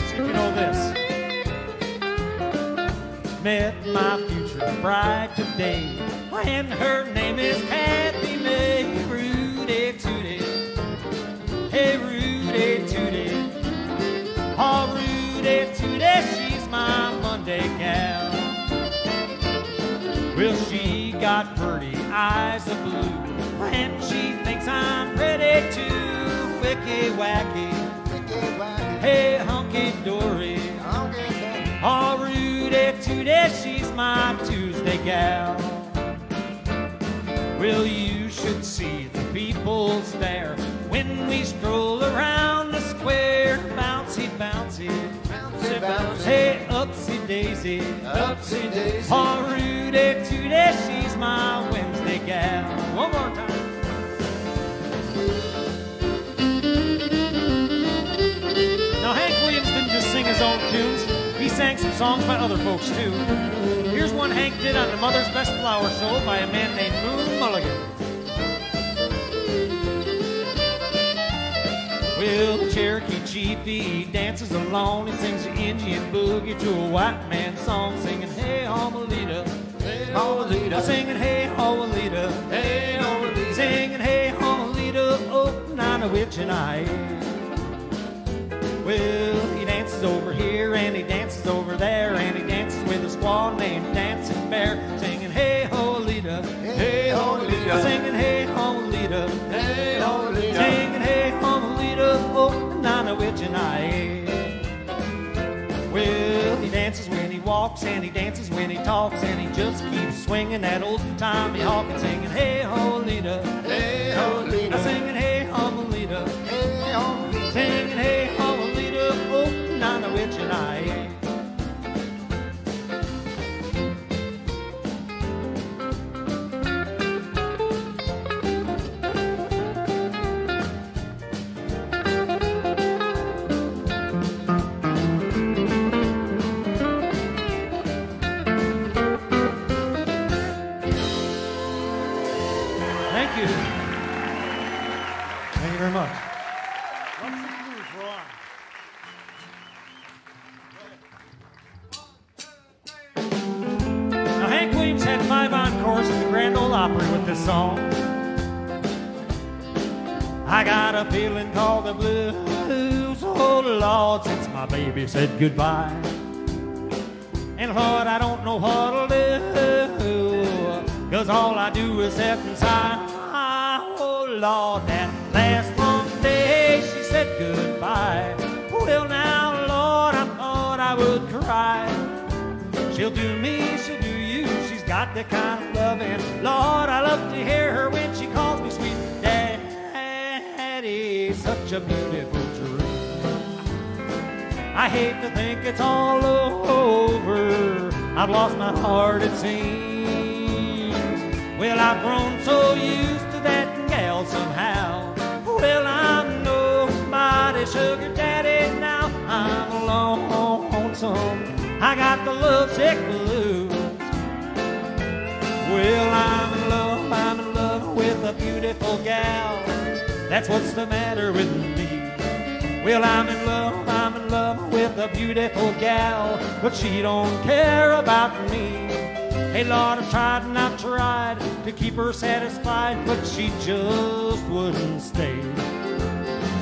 See if you know this. Met my future bride today, and her name is Kathy May. Rudy Tooty, hey Rudy Tooty, oh Rudy Tooty, she's my Monday gal. Well, she got pretty eyes of blue, and she thinks I'm pretty too. Wicky wacky, hey hunky dory, oh Rudy Tooty, she's my Tuesday gal. Well, you should see the people stare when we stroll around the square. Bouncy, bouncy, bouncy, bouncy, hey upsy daisy, Upsy daisy. oh Rudy Tooty, she's my Wednesday gal. One more time. Now, Hank Williams didn't just sing his own tunes. He sang some songs by other folks, too. Here's one Hank did on the Mother's Best Flower Show by a man named Moon Mulligan. Well, the Cherokee chief, he dances alone. He sings the Indian boogie to a white man's song, singing, hey, Homalita, hey, Homalita, singing, hey, Homalita, hey, Homalita, singing, hey, Homalita, oh, Nana Witch and I. Well, he dances over here and he dances over there, and he dances with a squaw named Dancing Bear, singing, hey, Homalita, hey, Homalita, singing, hey, Homalita, hey, Homalita, singing, hey, Homalita, oh, Nana Witch and I. Well, he dances when he walks, and he dances when he talks, and he just keeps swinging that old Tommy Hawkins, singing, hey, Holita. Hey, Holita. Singing, hey, Holita. Hey, Holita. Singing, hey, Holita. Oh, Nana, which and I. Thank you. Thank you very much. Let's move, we're on. Now, Hank Williams had 5 encores at the Grand Ole Opry with this song. I got a feeling called the blues, oh Lord, since my baby said goodbye. And Lord, I don't know what'll do, 'cause all I do is sit and sigh. Oh Lord, that last Monday she said goodbye. Well now, Lord, I thought I would cry. She'll do me, she'll do you, she's got the kind of loving. Lord, I love to hear her when she calls me sweet Daddy, such a beautiful dream. I hate to think it's all over, I've lost my heart it seems. Well, I've grown so used to that gal somehow. Well, I'm nobody's sugar daddy now. I'm lonesome, I got the lovesick blues. Well, I'm in love with a beautiful gal. That's what's the matter with me. Well, I'm in love with a beautiful gal, but she don't care about me. Hey, Lord, I've tried and I've tried to keep her satisfied, but she just wouldn't stay.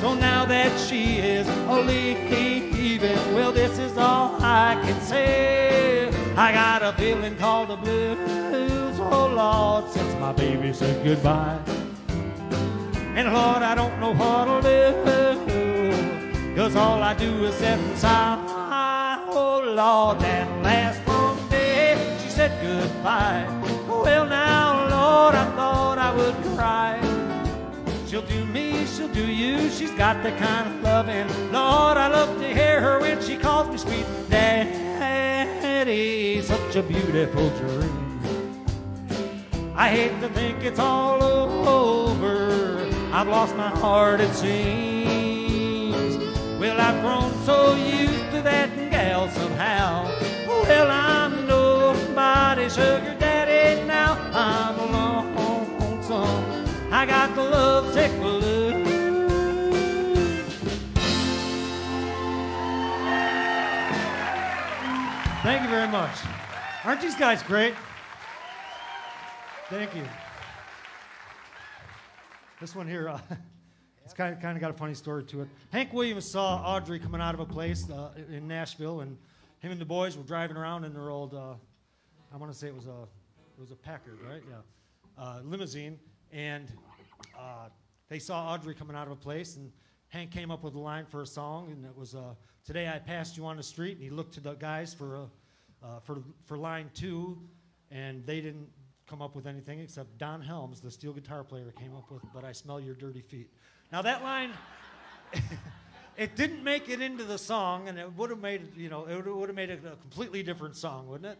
So now that she is leaving, well, this is all I can say. I got a feeling called the blues, oh Lord, since my baby said goodbye. And Lord, I don't know what'll do, 'cause all I do is sit and sigh. Oh Lord, that last Monday she said goodbye. Well now, Lord, I thought I would cry. She'll do me, she'll do you, she's got the kind of loving. Lord, I love to hear her when she calls me sweet Daddy, such a beautiful dream. I hate to think it's all over, I've lost my heart it seems. Well, I've grown so used to that gal somehow. Well, I'm nobody's sugar daddy now. I'm lonesome, I got the lovesick blues. Thank you very much. Aren't these guys great? Thank you. This one here, it's kind of got a funny story to it. Hank Williams saw Audrey coming out of a place in Nashville, and him and the boys were driving around in their old, I want to say it was a Packard, right? Yeah, limousine, and they saw Audrey coming out of a place, and Hank came up with a line for a song, and it was "Today I passed you on the street," and he looked to the guys for line 2, and they didn't come up with anything except Don Helms, the steel guitar player, came up with "But I Smell Your Dirty Feet." Now that line, it didn't make it into the song, and it would have made it, it would have made it a completely different song, wouldn't it?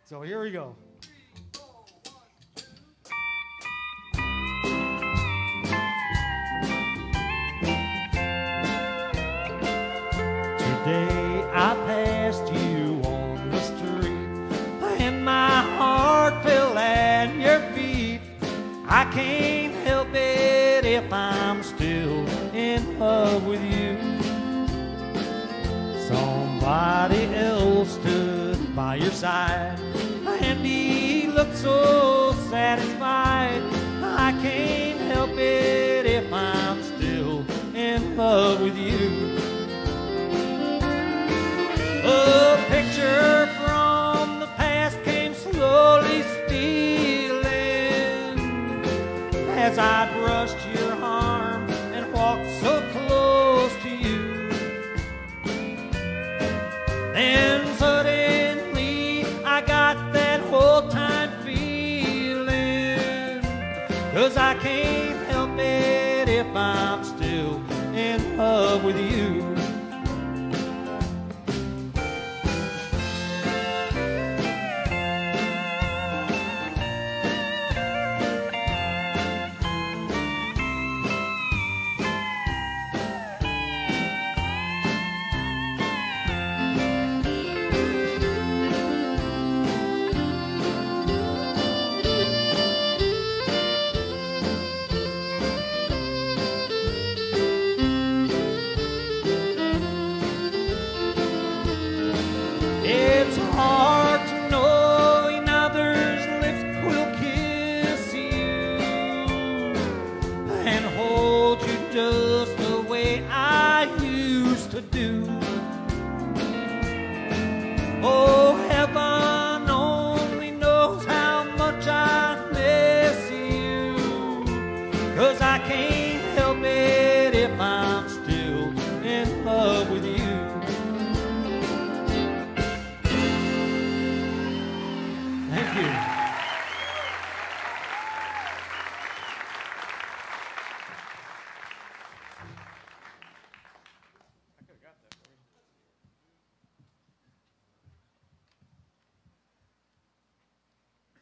So here we go. Today I passed you on the street, and my heart fell at your feet. I can't help it if I'm still in love with you. Somebody else stood by your side, and he looked so satisfied. I can't help it if I'm still in love with you. A picture from the past came slowly stealing as I brushed your arm and walked so close to you. Then suddenly I got that old time 'cause I can't help it if I'm still in love with you. It's hard to know another's lips will kiss you and hold you just the way I used to do. Oh, heaven only knows how much I miss you, 'cause I can't help it if I'm still in love with you. Thank you.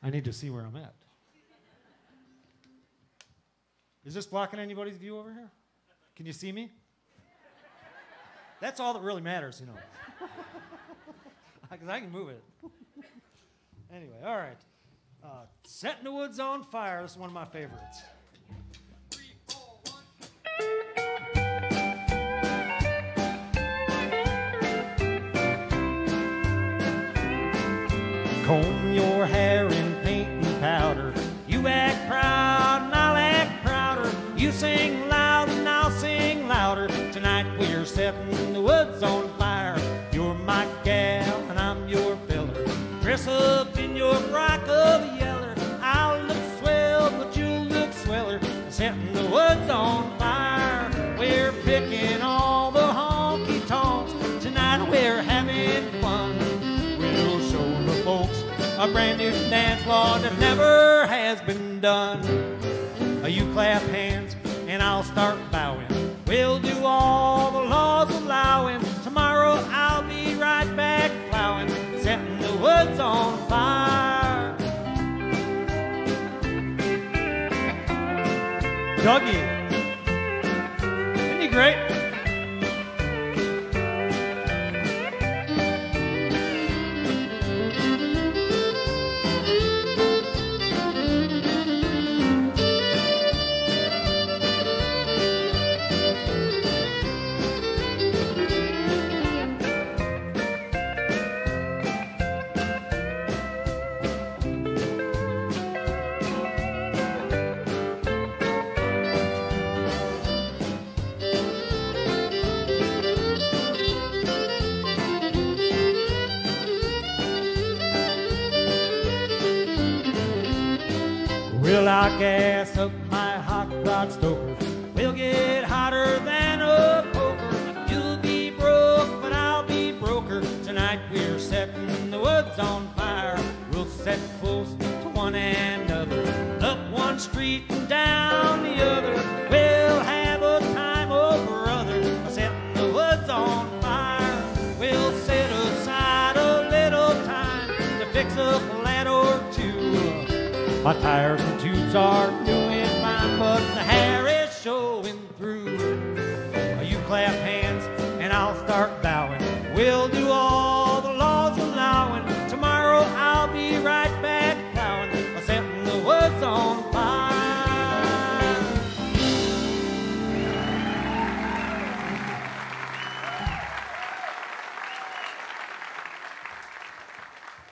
I need to see where I'm at. Is this blocking anybody's view over here? Can you see me? That's all that really matters, you know. Because I can move it. Anyway, all right. Setting the Woods on Fire. This is one of my favorites. 3, 4, 1. Comb your hair in paint and powder. You act proud and I'll act prouder. You sing loud and I'll sing louder. Tonight we're setting the woods on fire. You're my gal and I'm your filler. Dress up in your frock of yeller. I'll look swell, but you'll look sweller. Setting the woods on fire. We're picking all the honky tonks. Tonight we're having fun. We'll show the folks a brand new dance floor that never has been done. You clap hands and I'll start bowing. We'll do all the laws allowing. Tomorrow I'll be right back plowing, setting the woods on fire. Dougie, isn't he great? Well, I'll gas up my hot rod stoker. We'll get hotter than a poker. You'll be broke, but I'll be broker. Tonight we're setting the woods on fire. We'll set close to one another, up one street and down the other. We'll have a time, oh brother, setting the woods on fire. We'll set aside a little time to fix a flat or two. My tires and tubes are doing fine, but the hair is showing through. You clap hands and I'll start bowing. We'll do all the laws allowing. Tomorrow I'll be right back plowing, setting the woods on fire.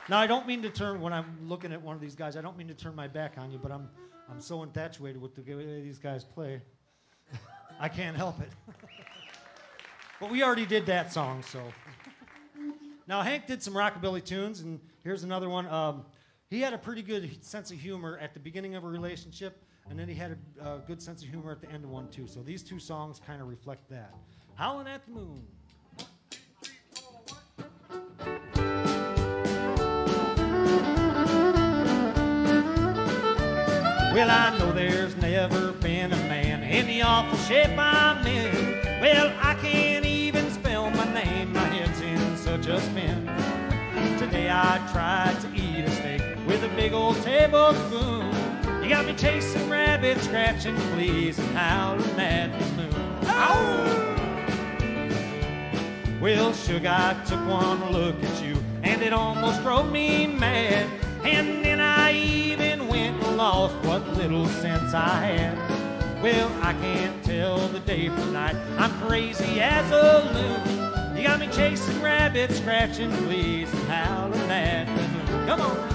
Now, I don't mean to turn, when I'm looking at one of these guys, I don't mean to turn my back on you, but I'm so infatuated with the way these guys play. I can't help it. But we already did that song, so. Now, Hank did some rockabilly tunes, and here's another one. He had a pretty good sense of humor at the beginning of a relationship, and then he had a good sense of humor at the end of one, too. So these two songs kind of reflect that. Howlin' at the Moon. Well, I know there's never been a man in the awful shape I'm in. Well, I can't even spell my name, my head's in such a spin. Today I tried to eat a steak with a big old tablespoon. You got me chasing rabbits, scratching fleas, and howling at the moon. Ow! Well, sugar, I took one look at you, and it almost drove me mad. And then I even went and lost what little sense I had. Well, I can't tell the day from night, I'm crazy as a loon. You got me chasing rabbits, scratching fleas, and howling at the moon. Come on.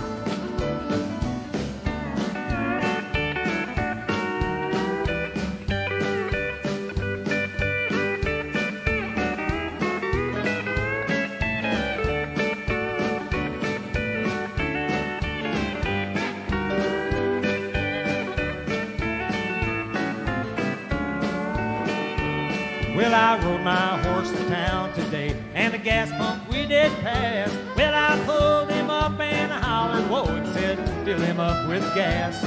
Well, I rode my horse to town today, and the gas pump we did pass. Well, I pulled him up and I hollered, whoa, and said, fill him up with gas.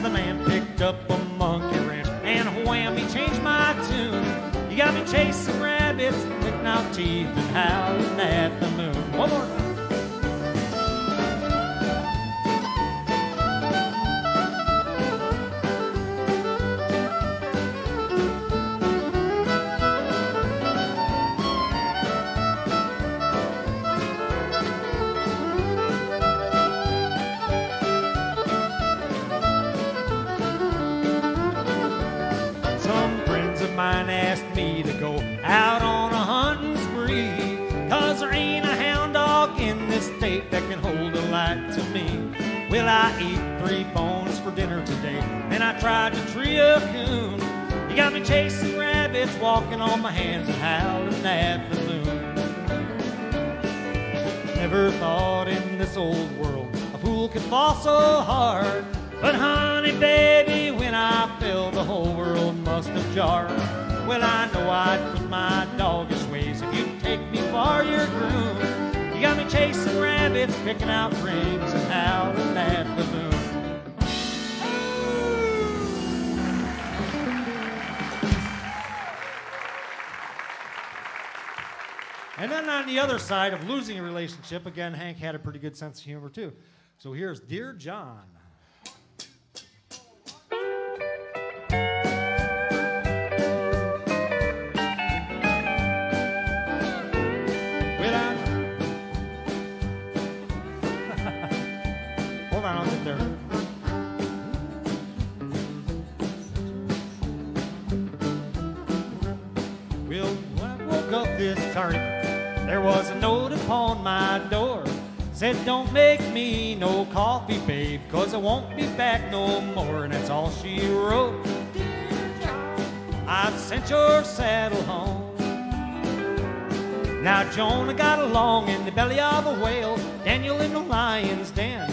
The man picked up a monkey wrench, and wham, he changed my tune. You got me chasing rabbits, picking out teeth, and howling at the moon. One more time. Mine asked me to go out on a hunting spree, 'cause there ain't a hound dog in this state that can hold a light to me. Well, I ate 3 bones for dinner today, and I tried to tree a coon. You got me chasing rabbits, walking on my hands and howling at the moon. Never thought in this old world a fool could fall so hard. But honey, baby, when I fell, the whole world must have jarred. Well, I know I'd put my doggish ways if you'd take me for your groom. You got me chasing rabbits, picking out rings, and howling at the moon. And then on the other side of losing a relationship, again, Hank had a pretty good sense of humor, too. So here's Dear John. There was a note upon my door, said don't make me no coffee, babe, 'cause I won't be back no more. And that's all she wrote. I've sent your saddle home. Now Jonah got along in the belly of a whale, Daniel in the lion's den.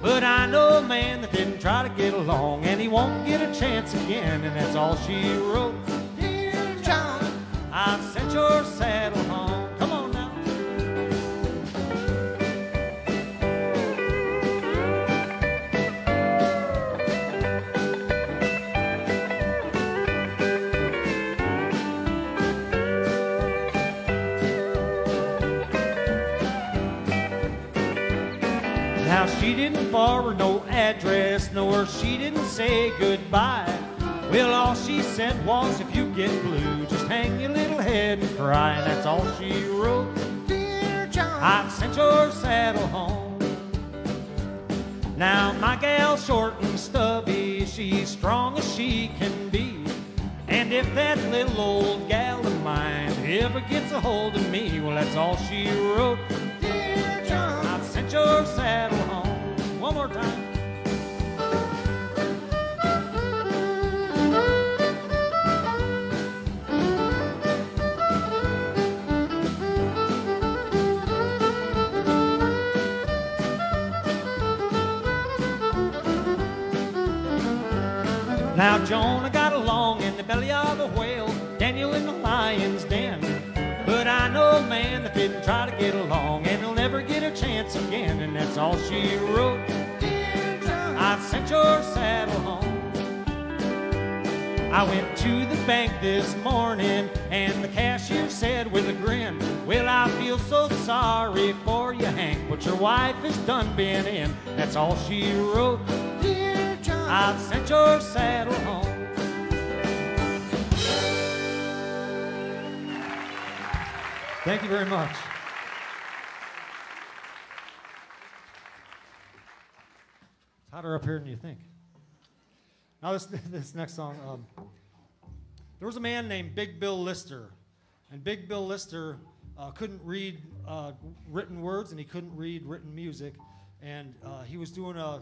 But I know a man that didn't try to get along, and he won't get a chance again. And that's all she wrote. Dear John, I've sent your saddle home. Come on now. Now she didn't forward no address, nor she didn't say goodbye. Well, all she said was, if you get blue, just hang your little head and cry. And that's all she wrote. Dear John, I've sent your saddle home. Now my gal's short and stubby, she's strong as she can be. And if that little old gal of mine ever gets a hold of me, well, that's all she wrote. Dear John, I've sent your saddle home. One more time. Now Jonah got along in the belly of a whale, Daniel in the lion's den. But I know a man that didn't try to get along, and he'll never get a chance again. And that's all she wrote. Dear John, I've sent your saddle home. I went to the bank this morning, and the cashier said with a grin, well, I feel so sorry for you, Hank, but your wife has done been in. That's all she wrote. Dear John, I've sent your saddle home. Thank you very much. It's hotter up here than you think. Now this next song, there was a man named Big Bill Lister, and Big Bill Lister couldn't read written words, and he couldn't read written music, and he was doing a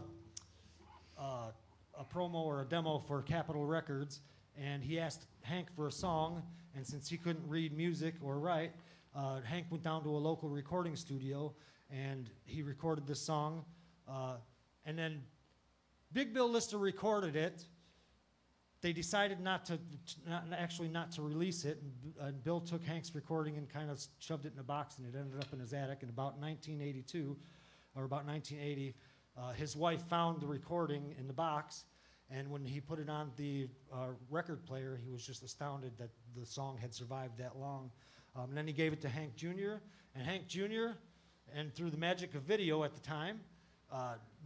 promo or a demo for Capitol Records, and he asked Hank for a song, and since he couldn't read music or write, Hank went down to a local recording studio, and he recorded this song, and then Big Bill Lister recorded it. They decided not to release it, and Bill took Hank's recording and kind of shoved it in a box, and it ended up in his attic. In about 1982, or about 1980, his wife found the recording in the box, and when he put it on the record player, he was just astounded that the song had survived that long. And then he gave it to Hank Jr., and Hank Jr., and through the magic of video at the time,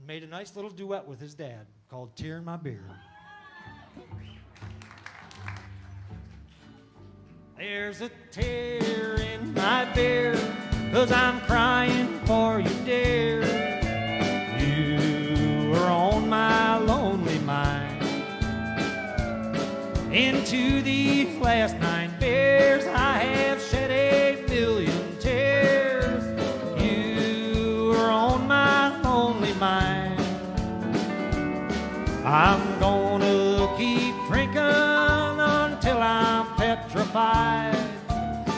made a nice little duet with his dad called Tear in My Beer. There's a tear in my beer, 'cause I'm crying for you, dear. You were on my lonely mind. Into these last 9 beers, I have shed 1,000,000 tears. You were on my lonely mind. I'm gonna keep drinking until I'm petrified,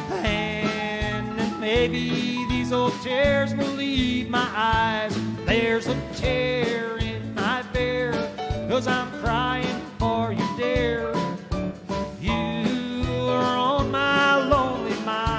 and then maybe these old tears will leave my eyes. There's a tear in my beer, 'cause I'm crying for you, dear. You are on my lonely mind.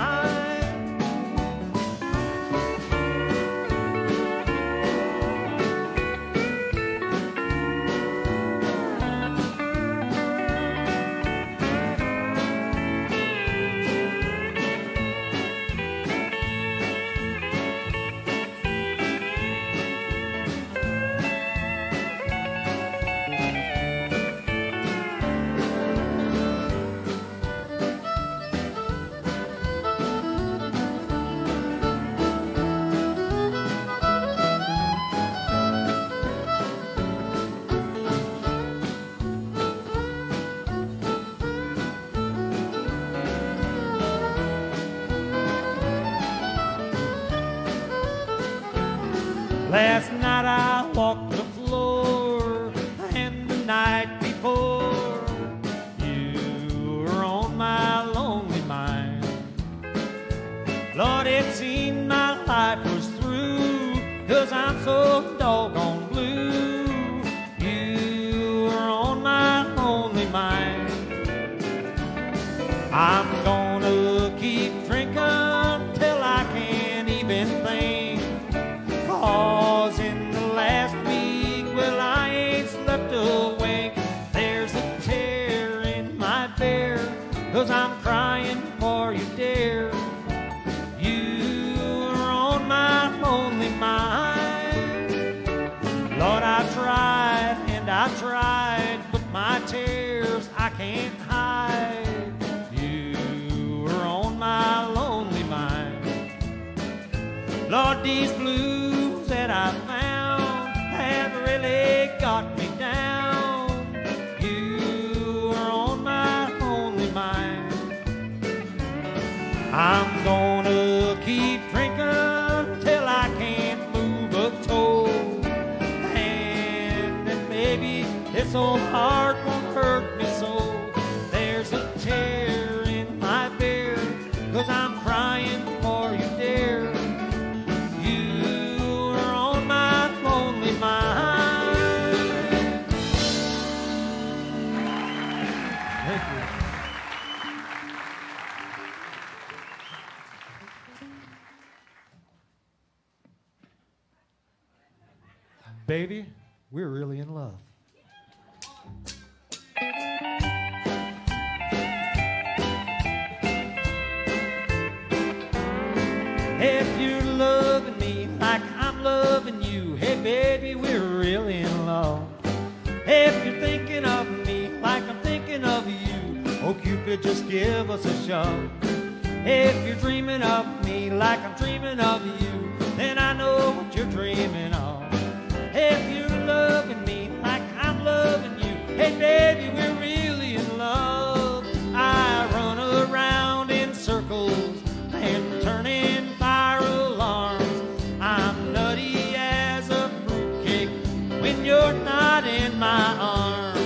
Last night I walked the floor, and the night before, you were on my lonely mind. Lord, it seemed my life was through, 'cause I'm so doggone blue. You were on my lonely mind. I'm gonna keep drinking till I can't even think. 'Cause in the last week, well, I ain't slept a wink. There's a tear in my beer, 'cause I'm crying for you, dear. You are on my lonely mind. Lord, I tried and I tried, but my tears I can't hide. You are on my lonely mind. Lord, these blues that I found have really got me down. You are on my lonely mind. I'm gonna keep drinking till I can't move a toe, and then maybe this old heart won't hurt me so. There's a tear in my beer, 'cause I'm crying for you, dear. Baby, we're really in love. baby, we're really in love. If you're thinking of me like I'm thinking of you, oh Cupid, just give us a shove. If you're dreaming of me like I'm dreaming of you, then I know what you're dreaming of. If you're loving me like I'm loving you, hey baby, we're really in love. I run around in circles and turning fire alarms. I'm nutty as a fruitcake when you're not in my arms.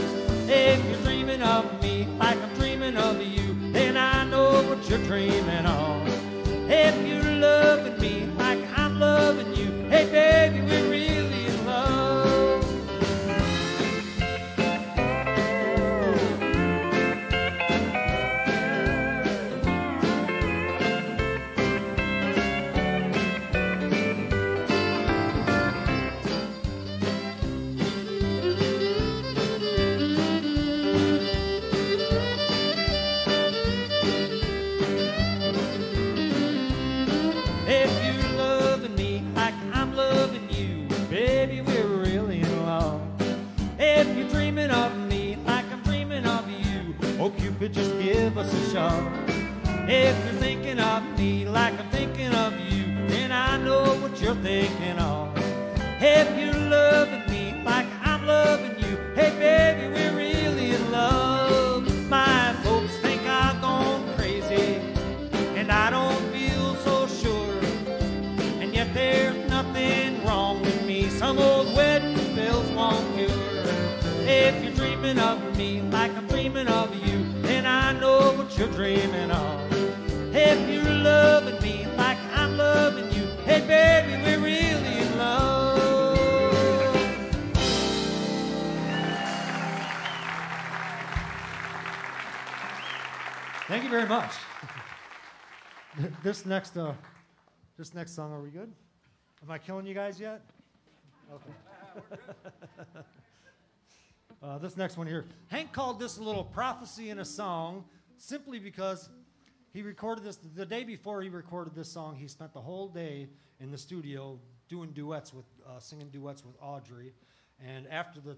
If you're dreaming of me like I'm dreaming of you, then I know what you're dreaming of. If you're loving me like I'm loving you, hey baby, we're really in love. If you're loving me like I'm loving you, baby, we're really in love. If you're dreaming of me like I'm dreaming of you, oh Cupid, just give us a shove. If you're thinking of me like I'm thinking of you, then I know what you're thinking of. If you're loving me like I'm loving you, hey baby, we're really in love. My folks think I've gone crazy, and I don't feel so sure. And yet there's nothing wrong with me, some old wedding bells won't cure. If you're dreaming of me like I'm dreaming of you, then I know what you're dreaming of. If you're loving me like I'm loving you, hey baby, we're really in love. Thank you very much. This next song, are we good? Am I killing you guys yet? Okay. This next one here, Hank called this a little prophecy in a song, simply because he recorded this the day before he recorded this song. He spent the whole day in the studio doing duets with, singing duets with Audrey, and after the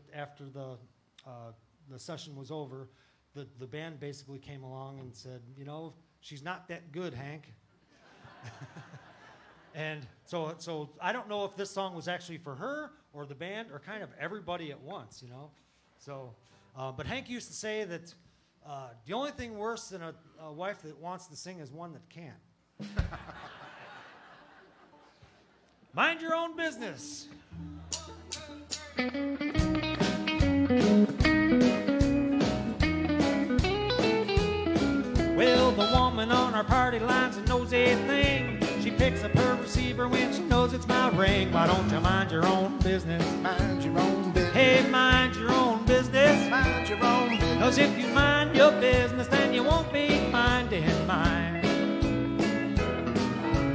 session was over, the band basically came along and said, you know, she's not that good, Hank. And so I don't know if this song was actually for her or the band or kind of everybody at once, you know. So, but Hank used to say that the only thing worse than a wife that wants to sing is one that can't. Mind your own business. Well, the woman on our party line's a nosy thing. She picks up her receiver when she knows it's my ring. Why don't you mind your own business? Mind your own business. Hey, mind your own business. Mind your own business. 'Cause if you mind your business, then you won't be minding mine.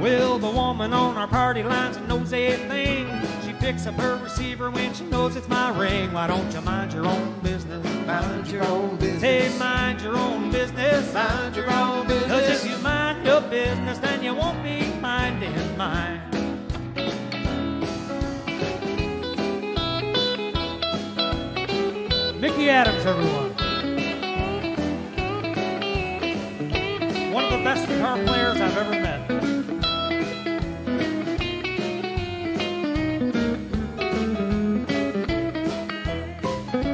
Well, the woman on our party line's a nosy thing. She picks up her receiver when she knows it's my ring. Why don't you mind your own business? Mind your own business. Hey, mind your own business. Mind your own business. 'Cause if you mind your business, then you won't be minding mine. Mickey Adams, everyone. One of the best guitar players I've ever met.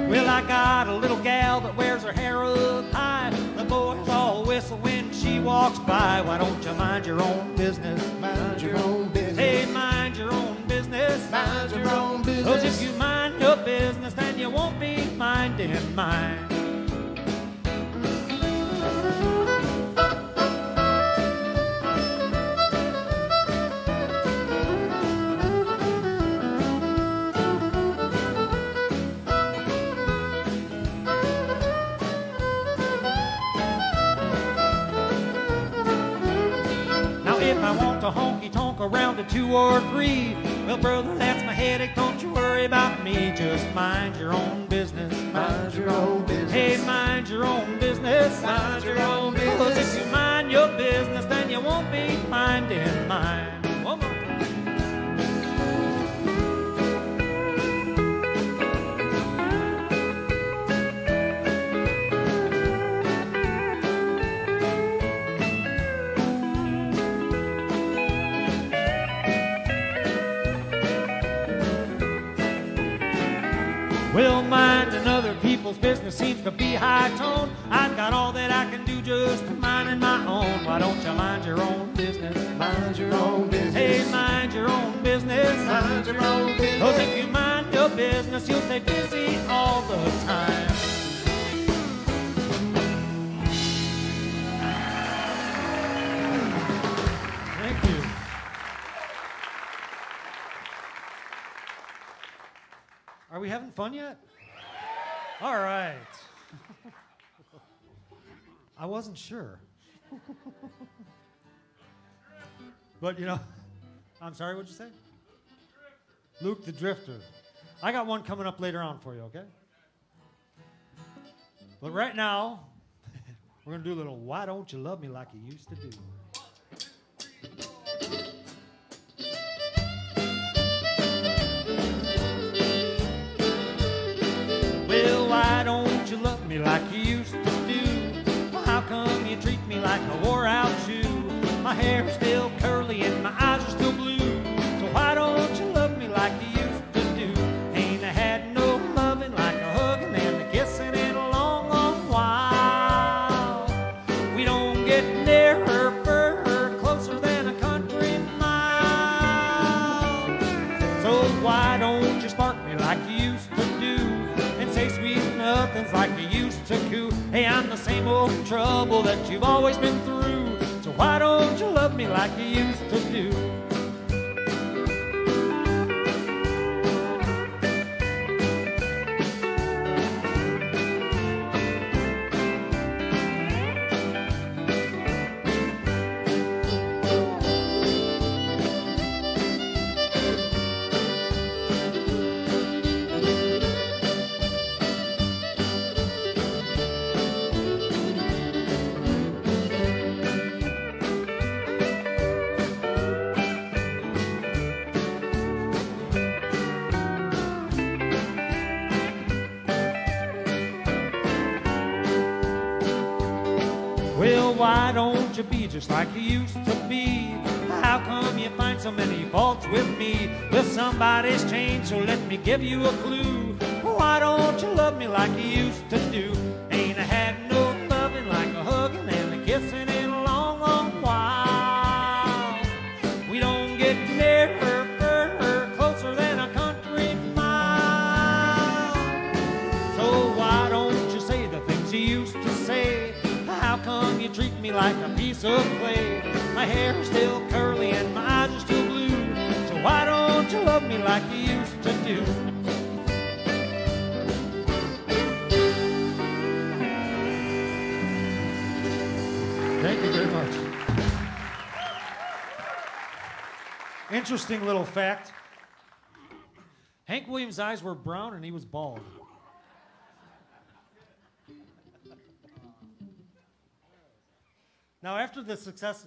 Well, I got a little gal that wears her hair up high. The boys all whistle when she walks by. Why don't you mind your own business? Mind your own business. Hey, mind your own business. Mind your own business. 'Cause if you mind your business, then you won't be minding mine. If I want to honky-tonk around a 2 or 3, well, brother, that's my headache. Don't you worry about me. Just mind your own business. Mind your own business. Hey, mind your own business. Mind your own business. 'Cause if you mind your business, then you won't be minding mine. One more time. Well, minding other people's business seems to be high tone. I've got all that I can do just minding my own. Why don't you mind your own business? Mind your own business. Hey, mind your own business. Mind your own business. 'Cause if you mind your business, you'll stay busy all the time. Thank you. Are we having fun yet? All right. I wasn't sure. But, you know, I'm sorry, what'd you say? Luke the Drifter. I got one coming up later on for you, okay? But right now, we're going to do a little Why Don't You Love Me Like You Used to Do. Well, why don't you love me like you used to do? How come you treat me like a wore-out shoe? My hair's still curly and my eyes are still blue. So why don't you love me like you used to do? Ain't I had no loving like a hugging and a kissing in a long, long while. We don't get nearer, further, closer than a country mile. So why don't you spark me like you used to do? And say sweet nothings like you used to coo. Hey, I'm the same old trouble that you've always been through. So why don't you love me like you used to do? Well, why don't you be just like you used to be? How come you find so many faults with me? Well, somebody's changed, so let me give you a clue. Why don't you love me like you used to do? Ain't I had no loving like a hugging and a kissing in a long, long while. We don't get nearer, further, closer than a country mile. So why don't you say the things you used to say? How come you treat me like a piece of clay? My hair's still curly and my eyes are still blue. So why don't you love me like you used to do? Thank you very much. Interesting little fact. Hank Williams' eyes were brown and he was bald. Now, after the success,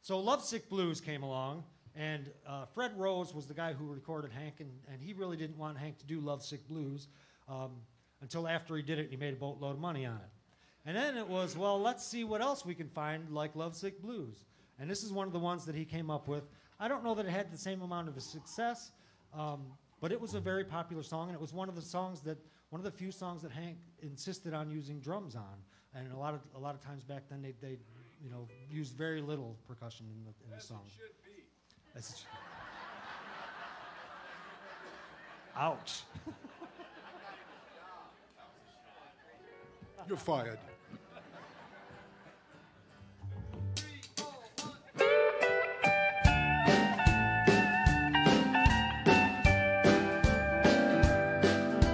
so Lovesick Blues came along, and Fred Rose was the guy who recorded Hank, and he really didn't want Hank to do Lovesick Blues until after he did it, and he made a boatload of money on it. And then it was, well, let's see what else we can find like Lovesick Blues. And this is one of the ones that he came up with. I don't know that it had the same amount of success, but it was a very popular song, and it was one of the few songs that Hank insisted on using drums on. And a lot of times back then they used very little percussion in the song. That's ouch. You're fired.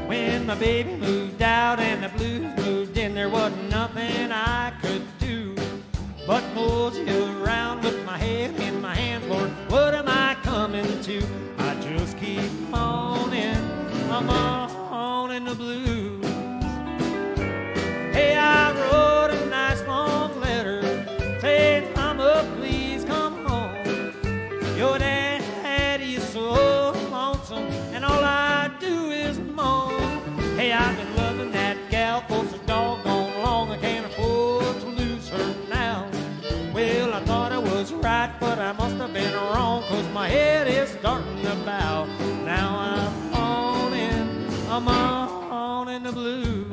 When my baby moved out and the blues moved in, there wasn't nothing I could do but mosey around with my head in my hands. Lord, what am I coming to? I just keep moaning, I'm moaning the blues. Hey, I wrote a nice long letter saying, Mama, please come home. Your daddy is so lonesome, and all I do is moan. Hey, I've been loving that gal for so doggone long, I can't afford to lose her now. Well, I thought I was right, but I must have been wrong, 'cause my head is starting to bow. Now I'm moaning, I'm the blues.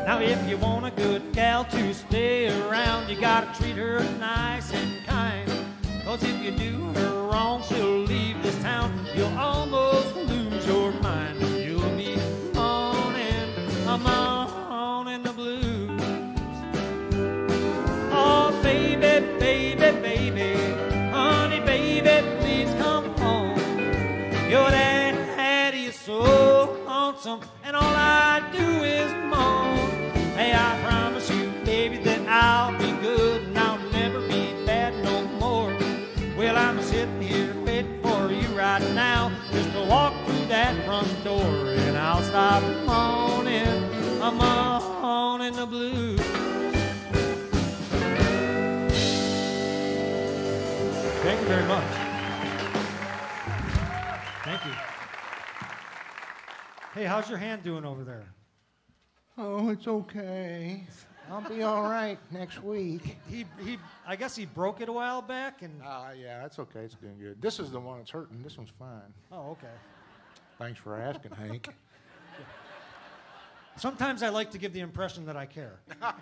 Now if you want a good gal to stay around, you gotta treat her nice and kind. 'Cause if you do her wrong, she'll leave this town. You'll almost lose your mind. You'll be moaning the blues. Oh, baby, baby, baby, honey, baby, please come home. Your daddy is so lonesome, and all I do is moan. Hey, I promise you, baby, that I'll be good and I'll never be bad no more. Well, I'm sitting here waiting for you right now, just to walk through that front door, and I'll stop moaning, I'm moaning the blues. Thank you very much. Thank you. Hey, how's your hand doing over there? Oh, it's okay. I'll be all right next week. I guess he broke it a while back, and. Yeah, that's okay. It's doing good. This is the one that's hurting. This one's fine. Oh, okay. Thanks for asking, Hank. Sometimes I like to give the impression that I care. All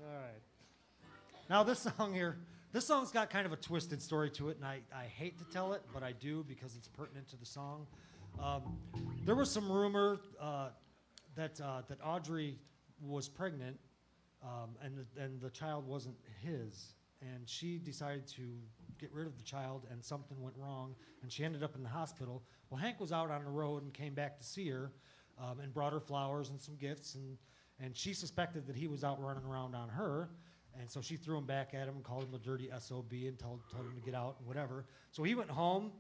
right. Now this song here, this song's got kind of a twisted story to it, and I hate to tell it, but I do because it's pertinent to the song. There was some rumor that Audrey was pregnant, and the child wasn't his, and she decided to get rid of the child, and something went wrong, and she ended up in the hospital. Well, Hank was out on the road and came back to see her, and brought her flowers and some gifts, and she suspected that he was out running around on her, and so she threw him back at him and called him a dirty SOB and told him to get out and whatever. So he went home,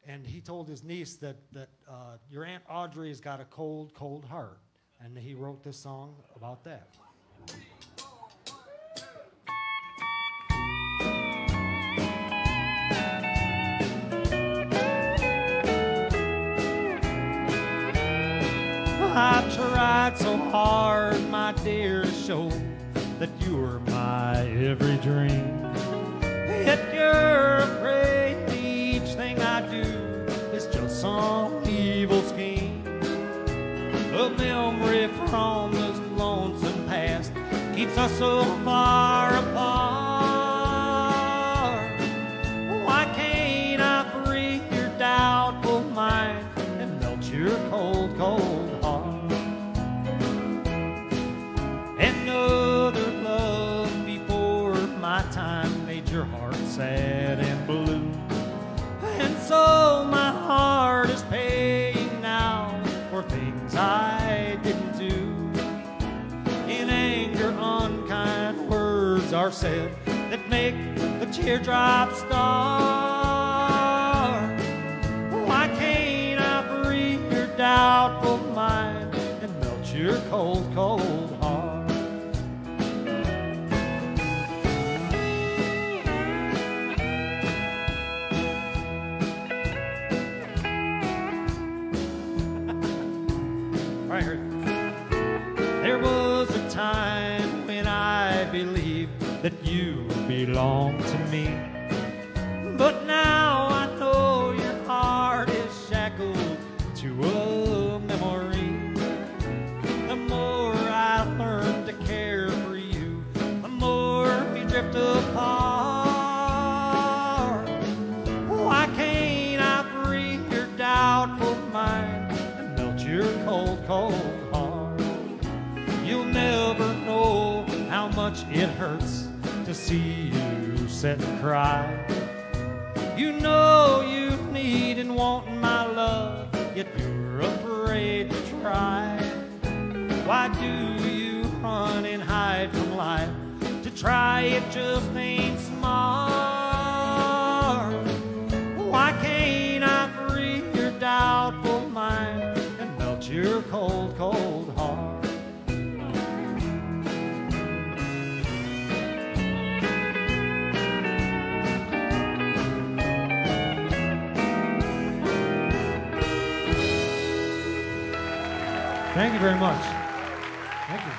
and he told his niece that your Aunt Audrey has got a cold, cold heart, and he wrote this song about that. I tried so hard, my dear, to show that you were my every dream. Yet you're afraid each thing I do is just some evil scheme. A memory from this lonesome past keeps us so far apart. Why can't I free your doubtful mind and melt your cold, cold heart? Another love before my time made your heart sad and blue, and so my heart is paying now for things I didn't do. In anger, unkind words are said that make the teardrops start. Why can't I free your doubtful mind and melt your cold, cold heart? Right here. There was a time when I believed that you belonged to me, but now I know your heart is shackled to a memory. The more I learn to care for you, the more we drift apart. Why can't I free your doubtful mind and melt your cold, cold heart? You'll never know how much it hurts to see you sit and cry. You know you need and want my love, yet you're afraid to try. Why do you run and hide from life to try, it just ain't smart. Why can't I free your doubtful mind and melt your cold, cold heart? Thank you very much. Thank you.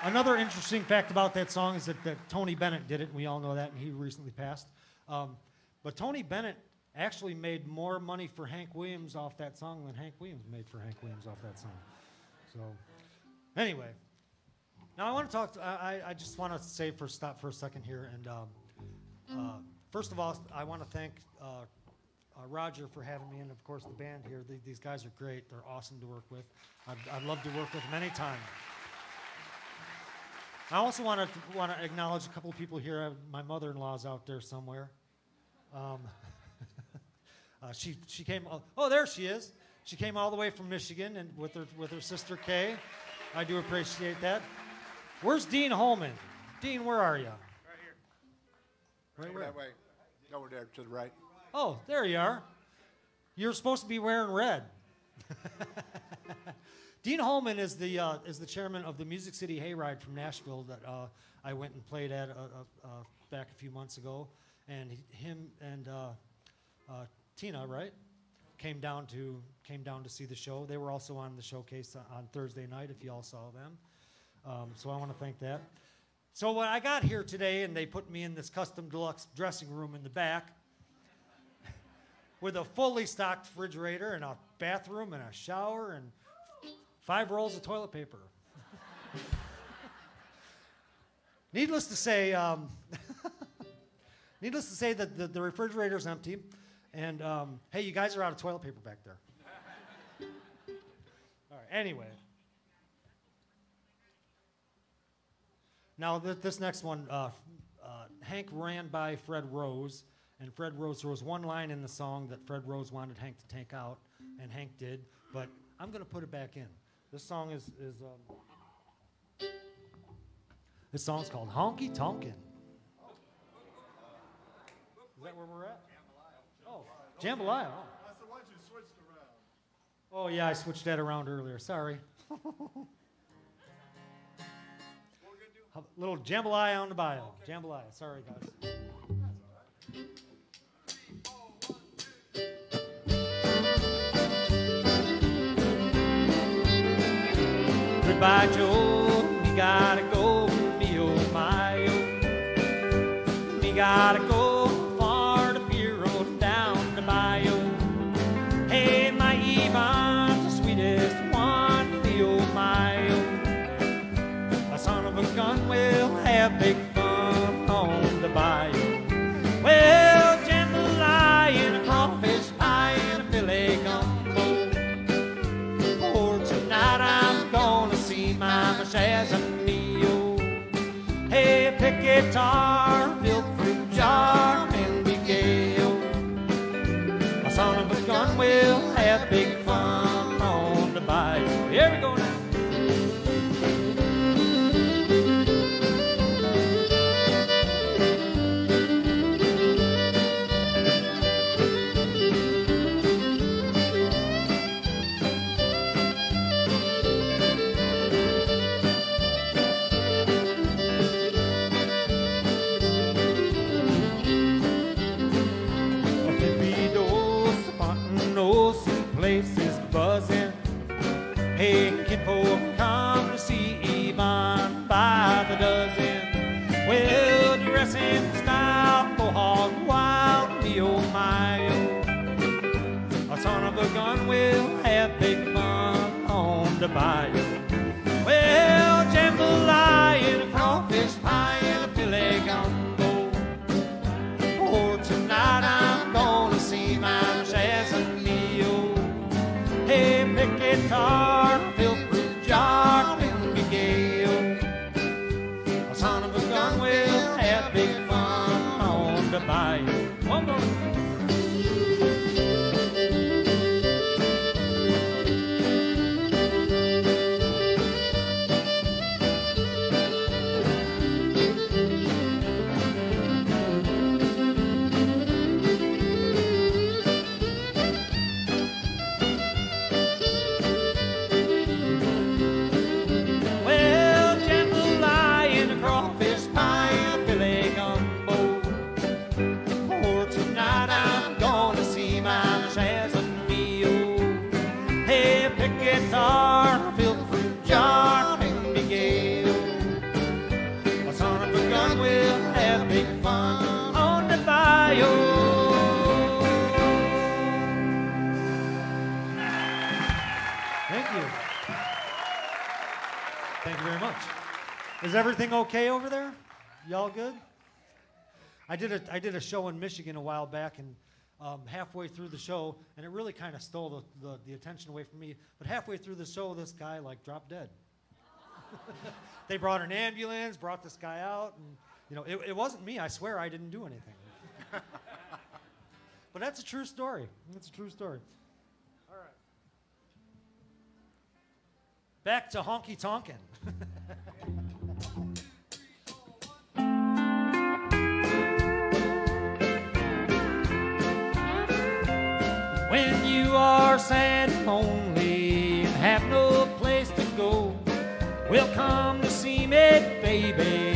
Another interesting fact about that song is that Tony Bennett did it, and we all know that, and he recently passed. But Tony Bennett actually made more money for Hank Williams off that song than Hank Williams made for Hank Williams off that song. So, anyway, now I want to talk. I just want to stop for a second here, and first of all, I want to thank Roger for having me, and of course the band here. These guys are great. They're awesome to work with. I'd love to work with them anytime. I also want to acknowledge a couple of people here. My mother-in-law's out there somewhere. She came. Oh, there she is. She came all the way from Michigan and with her sister Kay. I do appreciate that. Where's Dean Holman? Dean, where are you? Right here. Right Over where? that way. Over there to the right. Oh, there you are. You're supposed to be wearing red. Dean Holman is the chairman of the Music City Hayride from Nashville that I went and played at back a few months ago, and him and Tina, right, came down to see the show. They were also on the showcase on Thursday night. If you all saw them, so I want to thank that. So when I got here today, and they put me in this custom deluxe dressing room in the back, with a fully stocked refrigerator and a bathroom and a shower and 5 rolls of toilet paper. Needless to say that the refrigerator's empty, and hey, you guys are out of toilet paper back there. All right. Anyway, now this next one, Hank ran by Fred Rose. And Fred Rose, there was one line in the song that Fred Rose wanted Hank to take out, and Hank did, but I'm going to put it back in. This song is called Honky Tonkin'. Is that where we're at? Oh, Jambalaya. Oh. That's the one you switched around. Oh, yeah, I switched that around earlier. Sorry. Little jambalaya on the bio. Okay. Jambalaya. Sorry, guys. Goodbye, Joe. Me gotta go. Me oh my oh. Me gotta go far to Pier Road down the bayou. Hey, my Yvonne's the sweetest one. Me oh my oh. A son of a gun will have big fun on the bayou. Well, jambalaya and a crawfish pie and a filet gumbo. For tonight I'm gonna see Mama Shazamio. Hey, pick guitar, build fruit jar, and be gay. A son of a gun will have big fun on the bayou. Here we go now. Place is buzzing. Hey, kidpo, come to see Yvonne by the dozen. Well, dress in style, go hog wild, me oh my oh. A son of a gun will have big fun on the bayou. Well, jambalaya and a crawfish pie and a filet gumbo. For tonight I'm gonna see my Shazamio. Hey, pick guitar, fill fruit jar, and be gay. A son of a gun will have big fun on the bayou. One more. make fun on the bayou. Thank you. Thank you very much. Is everything okay over there? Y'all good? I did a show in Michigan a while back, and halfway through the show, and it really kind of stole the attention away from me, but halfway through the show, this guy like dropped dead. They brought an ambulance, brought this guy out, and you know, it wasn't me. I swear I didn't do anything. But that's a true story. That's a true story. All right. Back to honky tonkin'. When you are sad and lonely and have no place to go, well, come to see me, baby.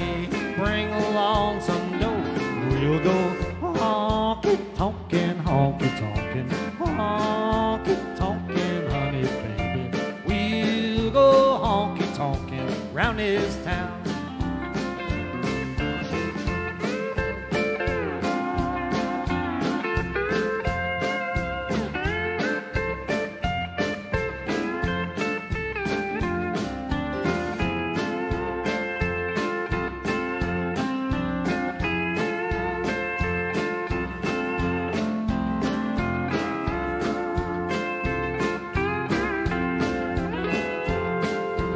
Bring along some dough. We'll go honky-tonkin', honky-tonkin', honky-tonkin', honey, baby. We'll go honky-tonkin' round this town.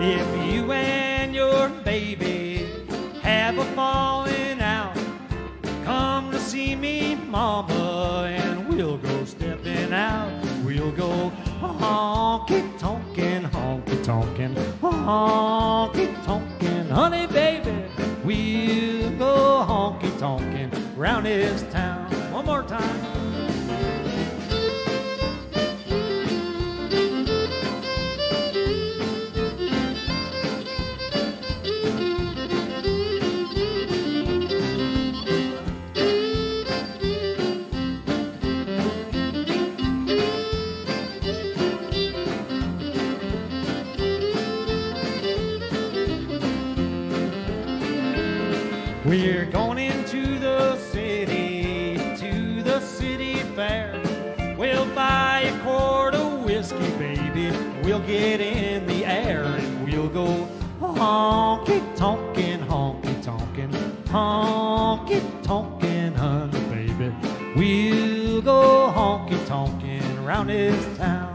If you and your baby have a falling out, come to see me, mama, and we'll go stepping out. We'll go honky-tonkin', honky-tonkin', honky-tonkin', honey, baby. We'll go honky-tonkin' round this town. One more time. We're going into the city fair. We'll buy a quart of whiskey, baby. We'll get in the air and we'll go honky-tonkin', honky-tonkin', honky-tonkin', honey, baby. We'll go honky-tonkin' around this town.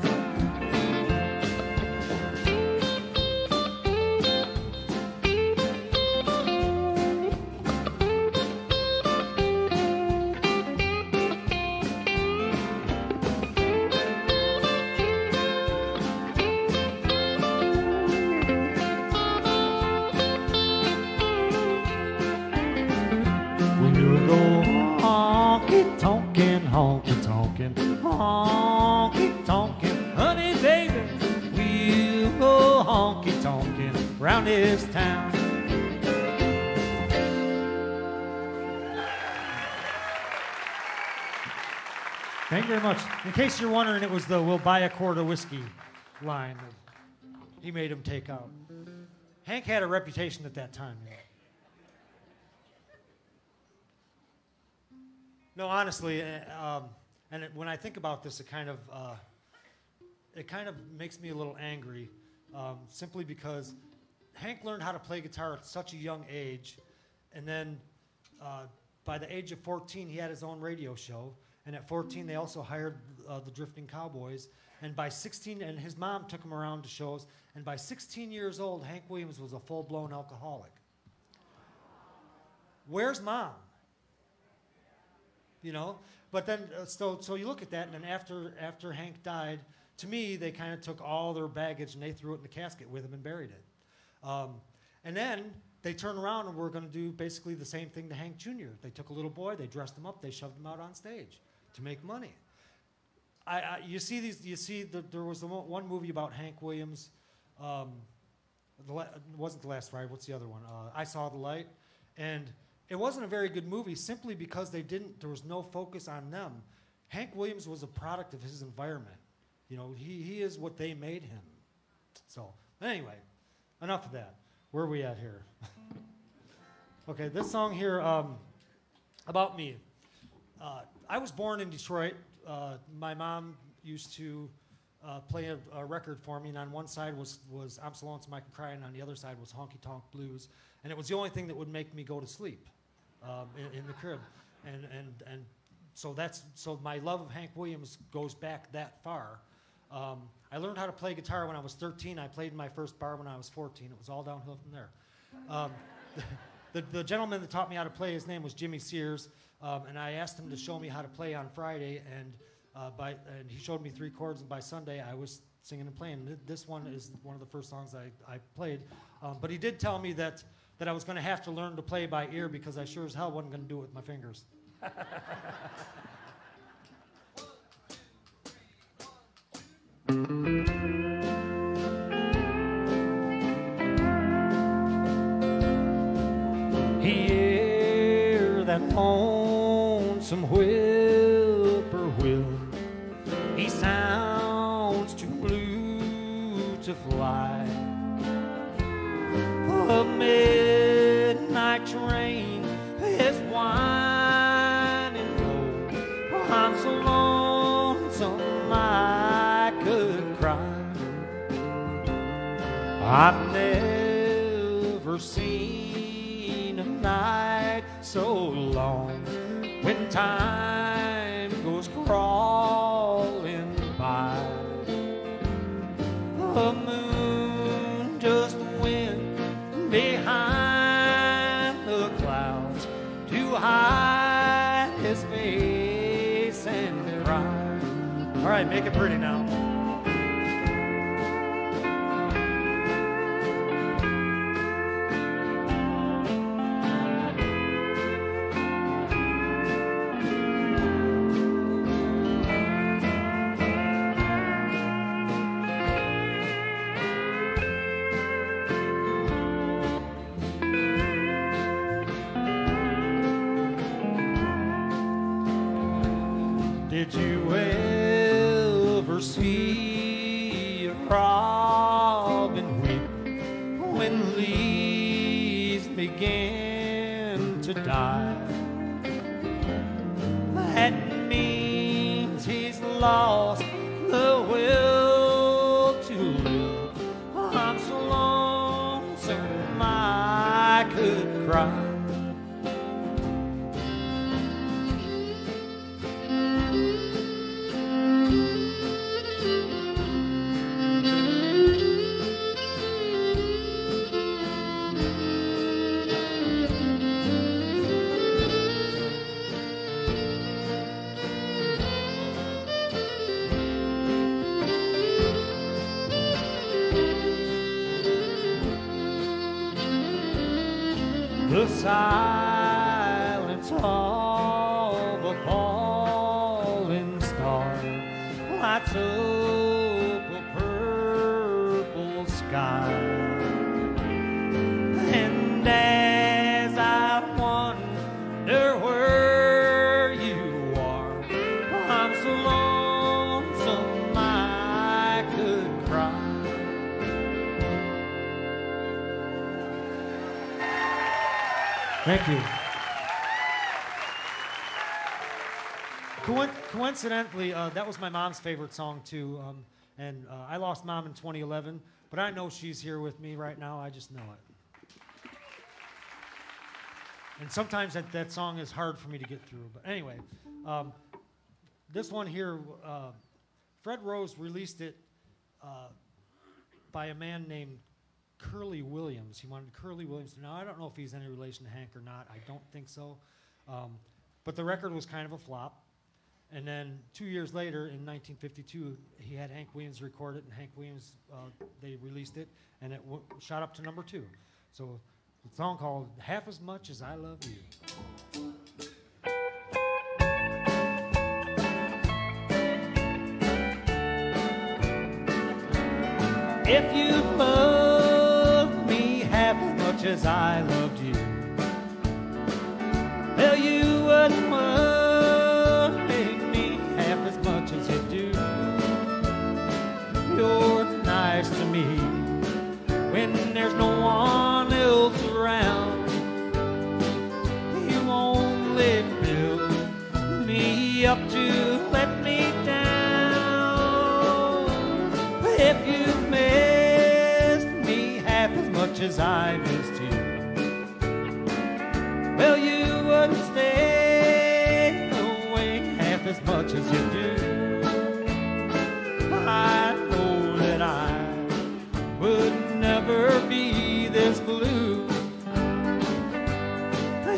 Honky-tonkin', honky-tonkin', honky-tonkin', honey, baby. We'll go honky-tonkin' round this town. Thank you very much. In case you're wondering, it was the "we'll buy a quart of whiskey" line that he made him take out. Hank had a reputation at that time. You know. No, honestly, when I think about this, it kind of makes me a little angry, simply because Hank learned how to play guitar at such a young age, and then by the age of 14, he had his own radio show, and at 14, they also hired the Drifting Cowboys, and by 16, and his mom took him around to shows, and by 16 years old, Hank Williams was a full-blown alcoholic. Where's Mom? You know, but then so you look at that, and then after Hank died, to me they kind of took all their baggage and they threw it in the casket with him and buried it. And then they turned around and were going to do basically the same thing to Hank Jr. They took a little boy, they dressed him up, they shoved him out on stage to make money. You see there was the one movie about Hank Williams. It wasn't The Last Ride. What's the other one? I Saw the Light, and it wasn't a very good movie simply because there was no focus on them. Hank Williams was a product of his environment. You know, he is what they made him. So, anyway, enough of that. Where are we at here? Okay, this song here, About me. I was born in Detroit. My mom used to play a record for me, and on one side was I'm So Lonesome I Can Cry, and on the other side was Honky Tonk Blues. And it was the only thing that would make me go to sleep in the crib. And so my love of Hank Williams goes back that far. I learned how to play guitar when I was 13. I played in my first bar when I was 14. It was all downhill from there. The gentleman that taught me how to play, his name was Jimmy Sears, and I asked him to show me how to play on Friday, and he showed me 3 chords, and by Sunday I was singing and playing. This one is one of the first songs I played, but he did tell me that I was going to have to learn to play by ear because I sure as hell wasn't going to do it with my fingers. Hear that lonesome whippoorwill. He sounds too blue to fly. A midnight train is winding low. I'm so lonesome I could cry. I've never seen a night so long when time goes crawling by. The moon just went behind the clouds to hide his face and cry. All right, make it pretty now. Did you ever see a robin weep when leaves begin to die? That means he's lost the will to live. I'm so lonesome I could cry. The silence of a falling star lights up a purple sky. And as I wonder where you are, I'm so lonesome I could cry. Thank you. Coincidentally, that was my mom's favorite song too, and I lost Mom in 2011, but I know she's here with me right now. I just know it. And sometimes that song is hard for me to get through. But anyway, this one here, Fred Rose released it by a man named Curly Williams. He wanted Curly Williams. Now, I don't know if he's any relation to Hank or not. I don't think so. But the record was kind of a flop. And then 2 years later, in 1952, he had Hank Williams record it, and Hank Williams, they released it, and it shot up to number 2. So it's a song called Half as Much as I Love You. If you loved me half as much as I loved you, well, you wouldn't worry me half as much as you do. You're nice to me when there's no one else around. You won't let me up to let me down. If you missed me half as much as I missed you, well, you wouldn't stay away half as much as you do. I know that I would never be this blue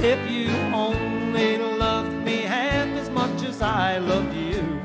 if you only loved me half as much as I loved you.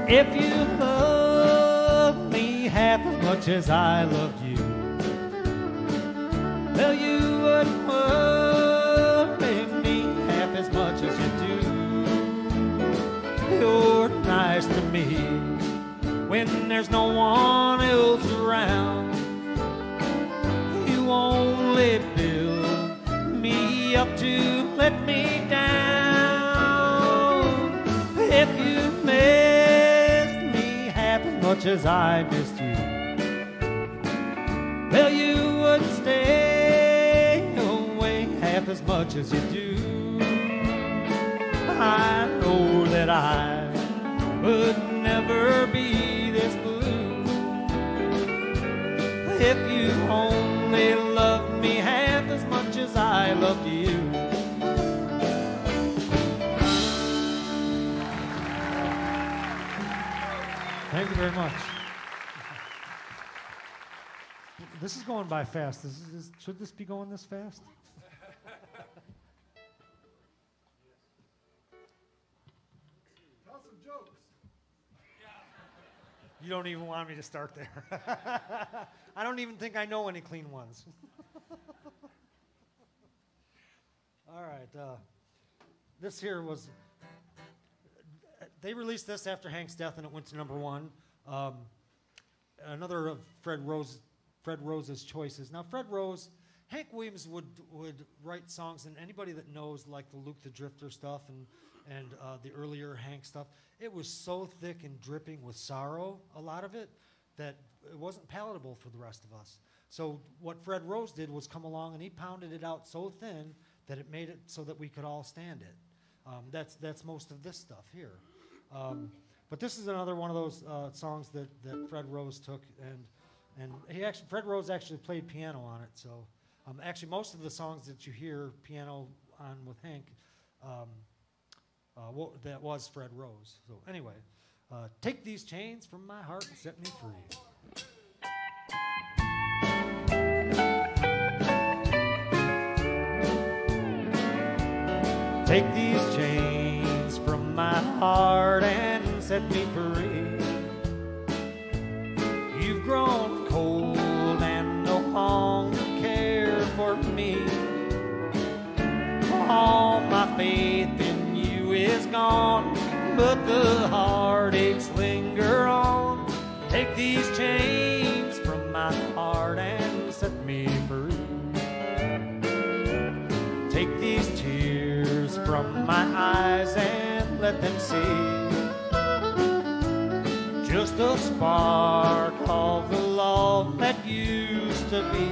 If you loved me half as much as I loved you, well, you wouldn't worry me half as much as you do. You're nice to me when there's no one else around. You only build me up to let me down. If you much as I missed you, well, you wouldn't stay away half as much as you do. I know that I would never be this blue if you only loved me half as much as I loved you. Thank you very much. This is going by fast. Should this be going this fast? Tell some jokes. You don't even want me to start there. I don't even think I know any clean ones. All right. This here was... They released this after Hank's death, and it went to #1. Another of Fred Rose's choices. Now, Fred Rose, Hank Williams would write songs, and anybody that knows, like the Luke the Drifter stuff and the earlier Hank stuff, it was so thick and dripping with sorrow, a lot of it, that it wasn't palatable for the rest of us. So what Fred Rose did was come along, and he pounded it out so thin that it made it so that we could all stand it. That's most of this stuff here. But this is another one of those songs that Fred Rose took, and Fred Rose actually played piano on it. So actually, most of the songs that you hear piano on with Hank, that was Fred Rose. So anyway, take these chains from my heart and set me free. Take these chains from my heart and set me free. You've grown cold and no longer care for me. All my faith in you is gone, but the heartaches linger on. Take these chains from my heart and set me free. Take these tears from my eyes and let them see just a spark of the love that used to be.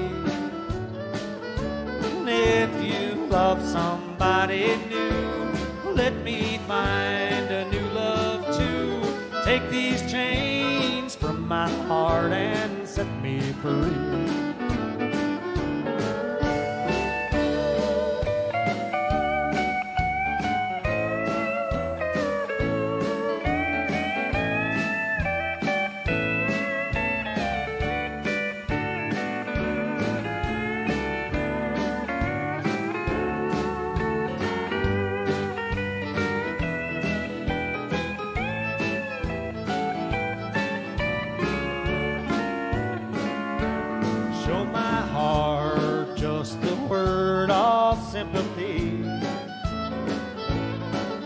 And if you love somebody new, let me find a new love too. Take these chains from my heart and set me free. Sympathy.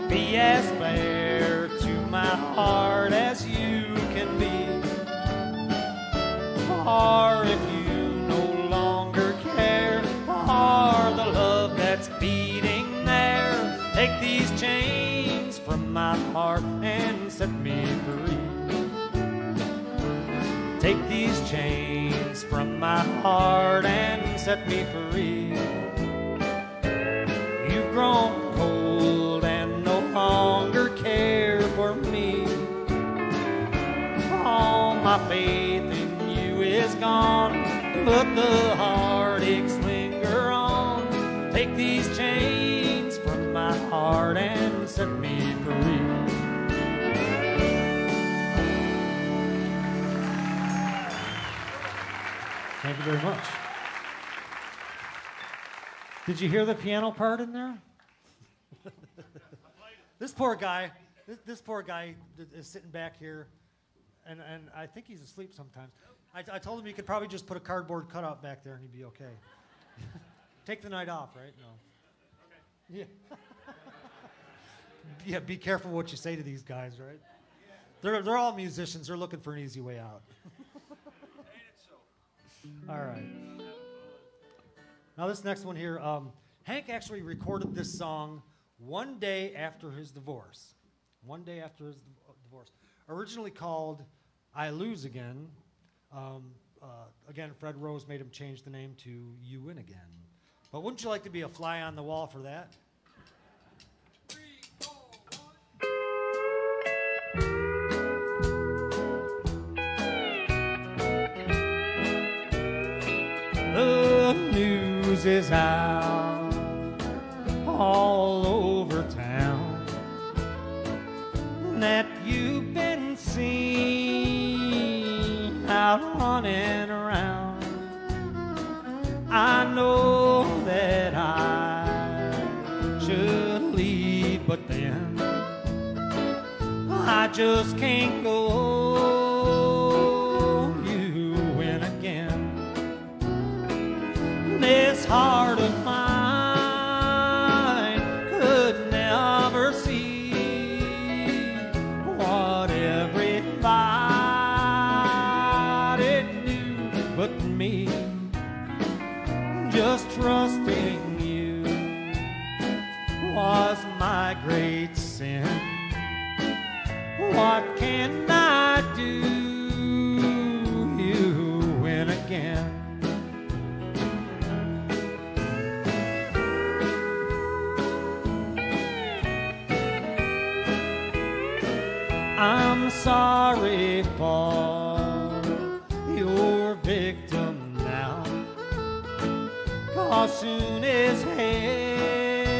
Be as fair heart as you can be. Or if you no longer care for the love that's beating there, take these chains from my heart and set me free. Take these chains from my heart and set me free. You've grown cold and no longer care for me. All my faith in you is gone, but the heartaches linger on. Take these chains from my heart and set me free. Thank you very much. Did you hear the piano part in there? This poor guy is sitting back here, and I think he's asleep sometimes. I told him he could probably just put a cardboard cutout back there and he'd be okay. Take the night off, right? No. Okay. Yeah. Yeah, be careful what you say to these guys, right? They're all musicians. They're looking for an easy way out. All right. Now this next one here, Hank actually recorded this song one day after his divorce. One day after his divorce. Originally called I Lose Again. Again, Fred Rose made him change the name to You Win Again. But wouldn't you like to be a fly on the wall for that? 3, 4, 1. The news is out all over town that you've been seen out running around. I know that I should leave, but then I just can't go. You win again. This heart of mine could never see what everybody knew but me. Just trusting you was my great sin. What can I do? You win again. I'm sorry for your victim now, 'cause soon his head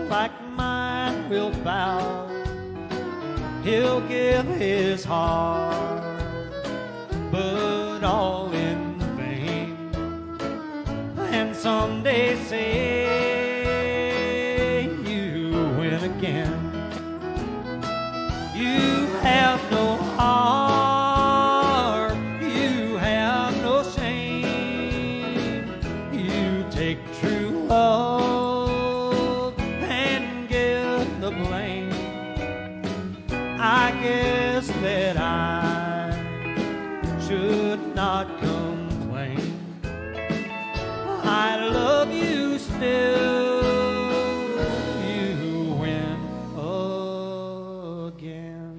like mine will bow. He'll give his heart, but all in vain. And someday say you win again. You have no heart, you have no shame. You take true love and get the blame. I guess that I should not complain. I love you still. You win again.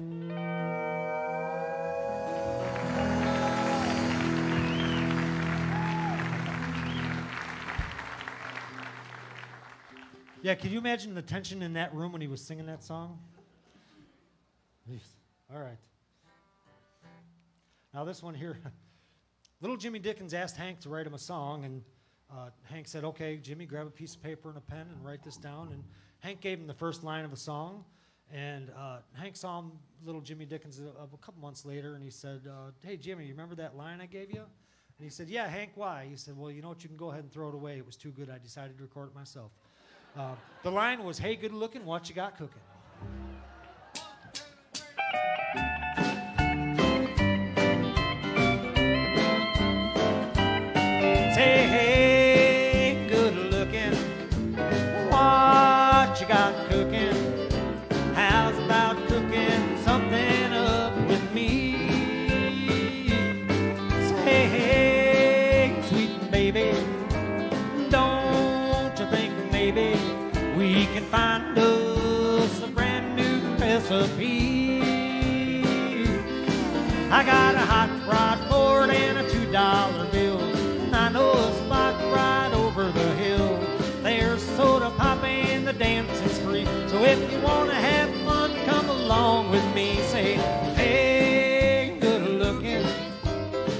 Yeah, can you imagine the tension in that room when he was singing that song? All right. Now this one here, little Jimmy Dickens asked Hank to write him a song, and Hank said, okay, Jimmy, grab a piece of paper and a pen and write this down. And Hank gave him the first line of a song, and Hank saw him, little Jimmy Dickens, a couple months later, and he said, hey, Jimmy, you remember that line I gave you? And he said, yeah, Hank, why? He said, well, you know what, you can go ahead and throw it away. It was too good. I decided to record it myself. The line was, hey, good looking, what you got cooking? Say, hey, good looking, what you got cooking? How's about cooking we can find us a brand new recipe. I got a hot rod board and a $2 bill, and I know a spot right over the hill. There's soda pop and the dancing's free, so if you want to have fun, come along with me. Say, hey, good looking,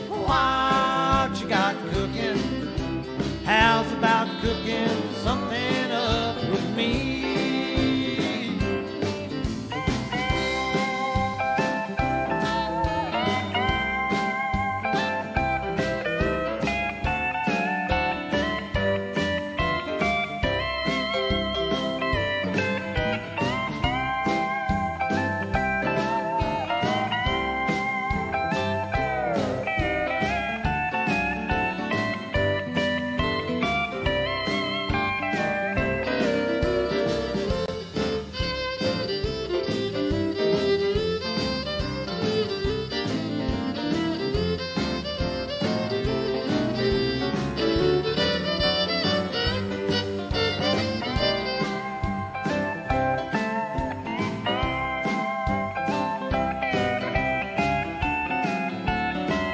what you got cooking? How's about cooking something up with me?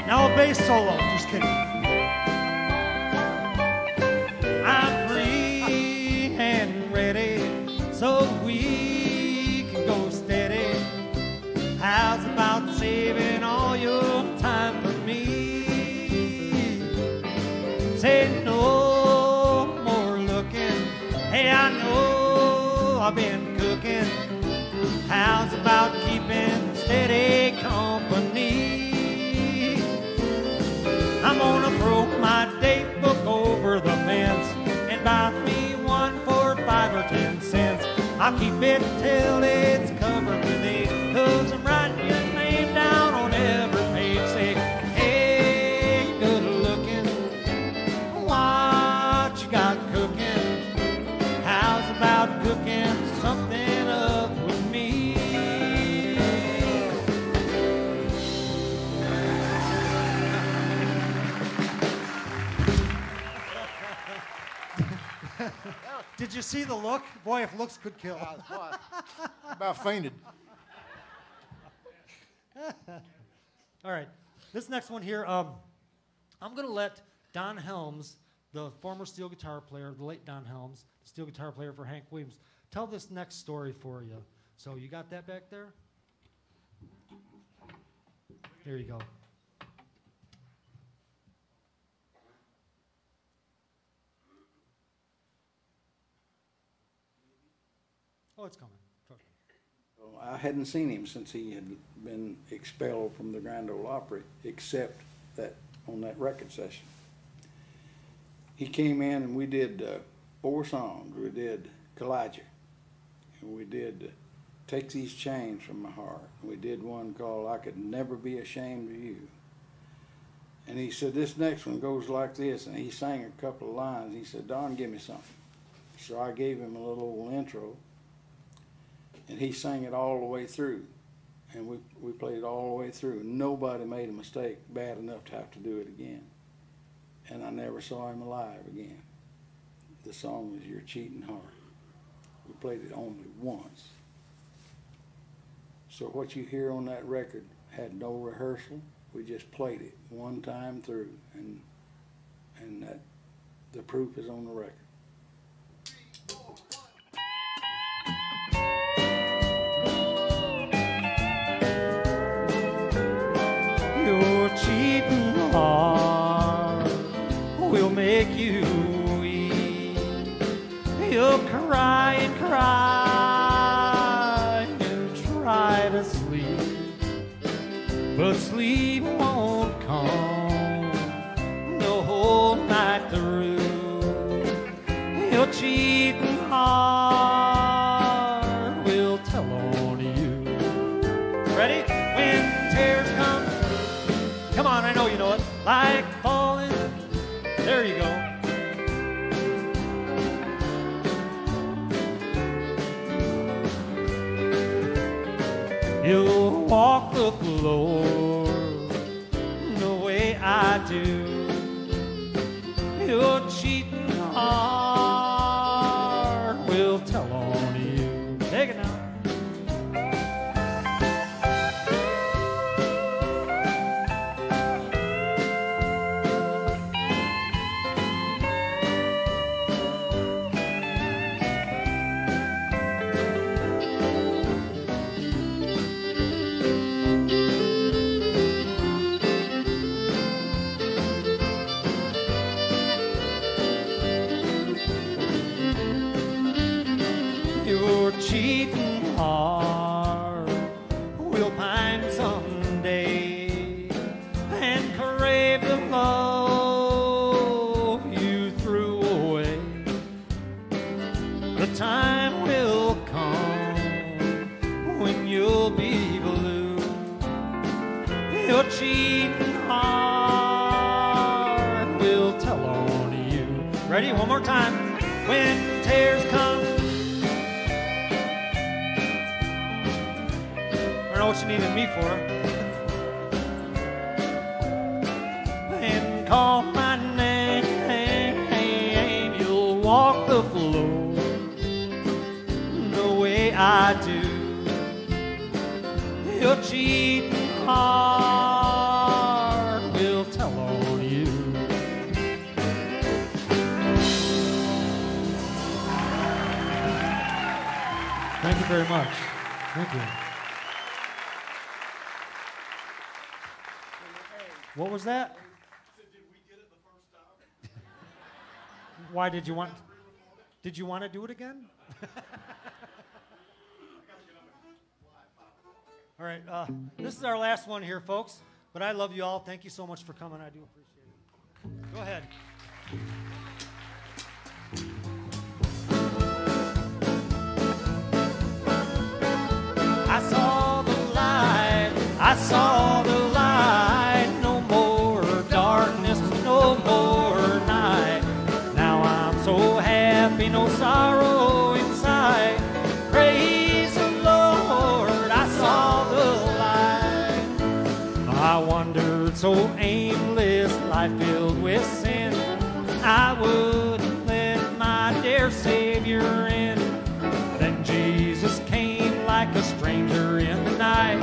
Now a bass solo, just kidding. I'm free and ready, so we can go steady. How's about saving all your time for me? Say no more looking. Hey, I know I've been cooking. How's about keeping steady company? I'm gonna throw my date book over the fence and buy me one for 5 or 10 cents. I'll keep it till it's covered with ink, 'cause I'm writing your name down on every page. Say, hey, good looking, what you got cooking? How's about cooking something up with me? Did you see the look? Boy, if looks could kill. About fainted. All right, this next one here, I'm going to let Don Helms, the former steel guitar player, the late Don Helms, the steel guitar player for Hank Williams, tell this next story for you. So you got that back there? There you go. Oh, it's coming. Well, I hadn't seen him since he had been expelled from the Grand Ole Opry, except that on that record session. He came in and we did 4 songs. We did Kalijah, and we did Take These Chains From My Heart. We did one called I Could Never Be Ashamed of You. And he said, this next one goes like this, and he sang a couple of lines. He said, Don, give me something. So I gave him a little old intro, and he sang it all the way through. And we played it all the way through. Nobody made a mistake bad enough to have to do it again. And I never saw him alive again. The song was Your Cheating Heart. We played it only once. So what you hear on that record had no rehearsal. We just played it one time through, and that the proof is on the record. Your cheating heart will make you weep. You'll cry and cry and try to sleep, but sleep won't come the whole night through. Your cheating heart will tell on you. Ready? When tears come on, I know you know it. Like falling. There you go. You'll walk the floor the way I do. Your cheating heart will tell tell on you. Take it now. Your cheating heart will pine someday and crave the love you threw away. The time will come when you'll be blue. Your cheating heart will tell on you. Ready? One more time. When tears come, I don't know what you needed me for. And call my name, you'll walk the floor the way I do. Your cheating heart will tell on you. Thank you very much. Thank you. What was that? Why did you want? Did you want to do it again? All right, this is our last one here, folks. But I love you all. Thank you so much for coming. I do appreciate it. Go ahead. I saw the light. I saw the light. No more darkness, no more night. Now I'm so happy, no sorrow inside. Praise the Lord, I saw the light. I wandered so aimless, life filled with sin. I wouldn't let my dear Savior in. Then Jesus came like a stranger in the night.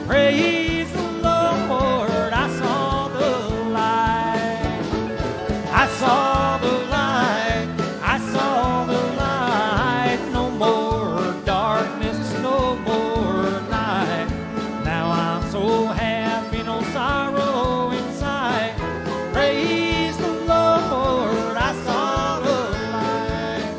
Praise the Lord, I saw the light. I saw the light, I saw the light. No more darkness, no more night. Now I'm so happy, no sorrow inside. Praise the Lord, I saw the light.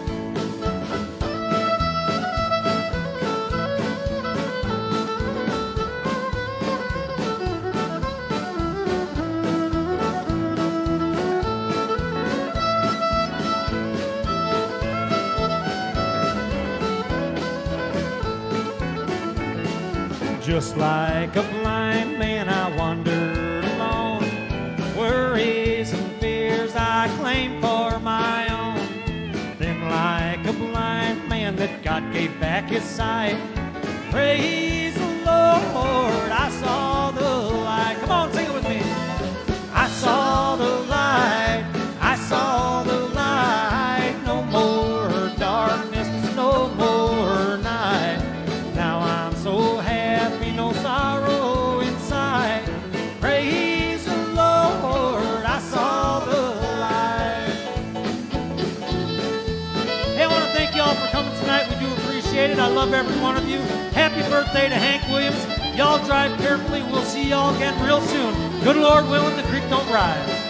Just like a blind man, I wandered alone. Worries and fears I claimed for my own. Then like a blind man that God gave back his sight. Praise the Lord, I saw the light. Come on, sing it with me. I saw the light, I saw the light. No more darkness, no more night. Now I'm so happy, no sorrow inside. Praise the Lord, I saw the light. Hey, I want to thank you all for coming tonight. We do appreciate it. I love every one of you. Happy birthday to Hank Williams. Y'all drive carefully. We'll see y'all again real soon. Good Lord willing, the creek don't rise.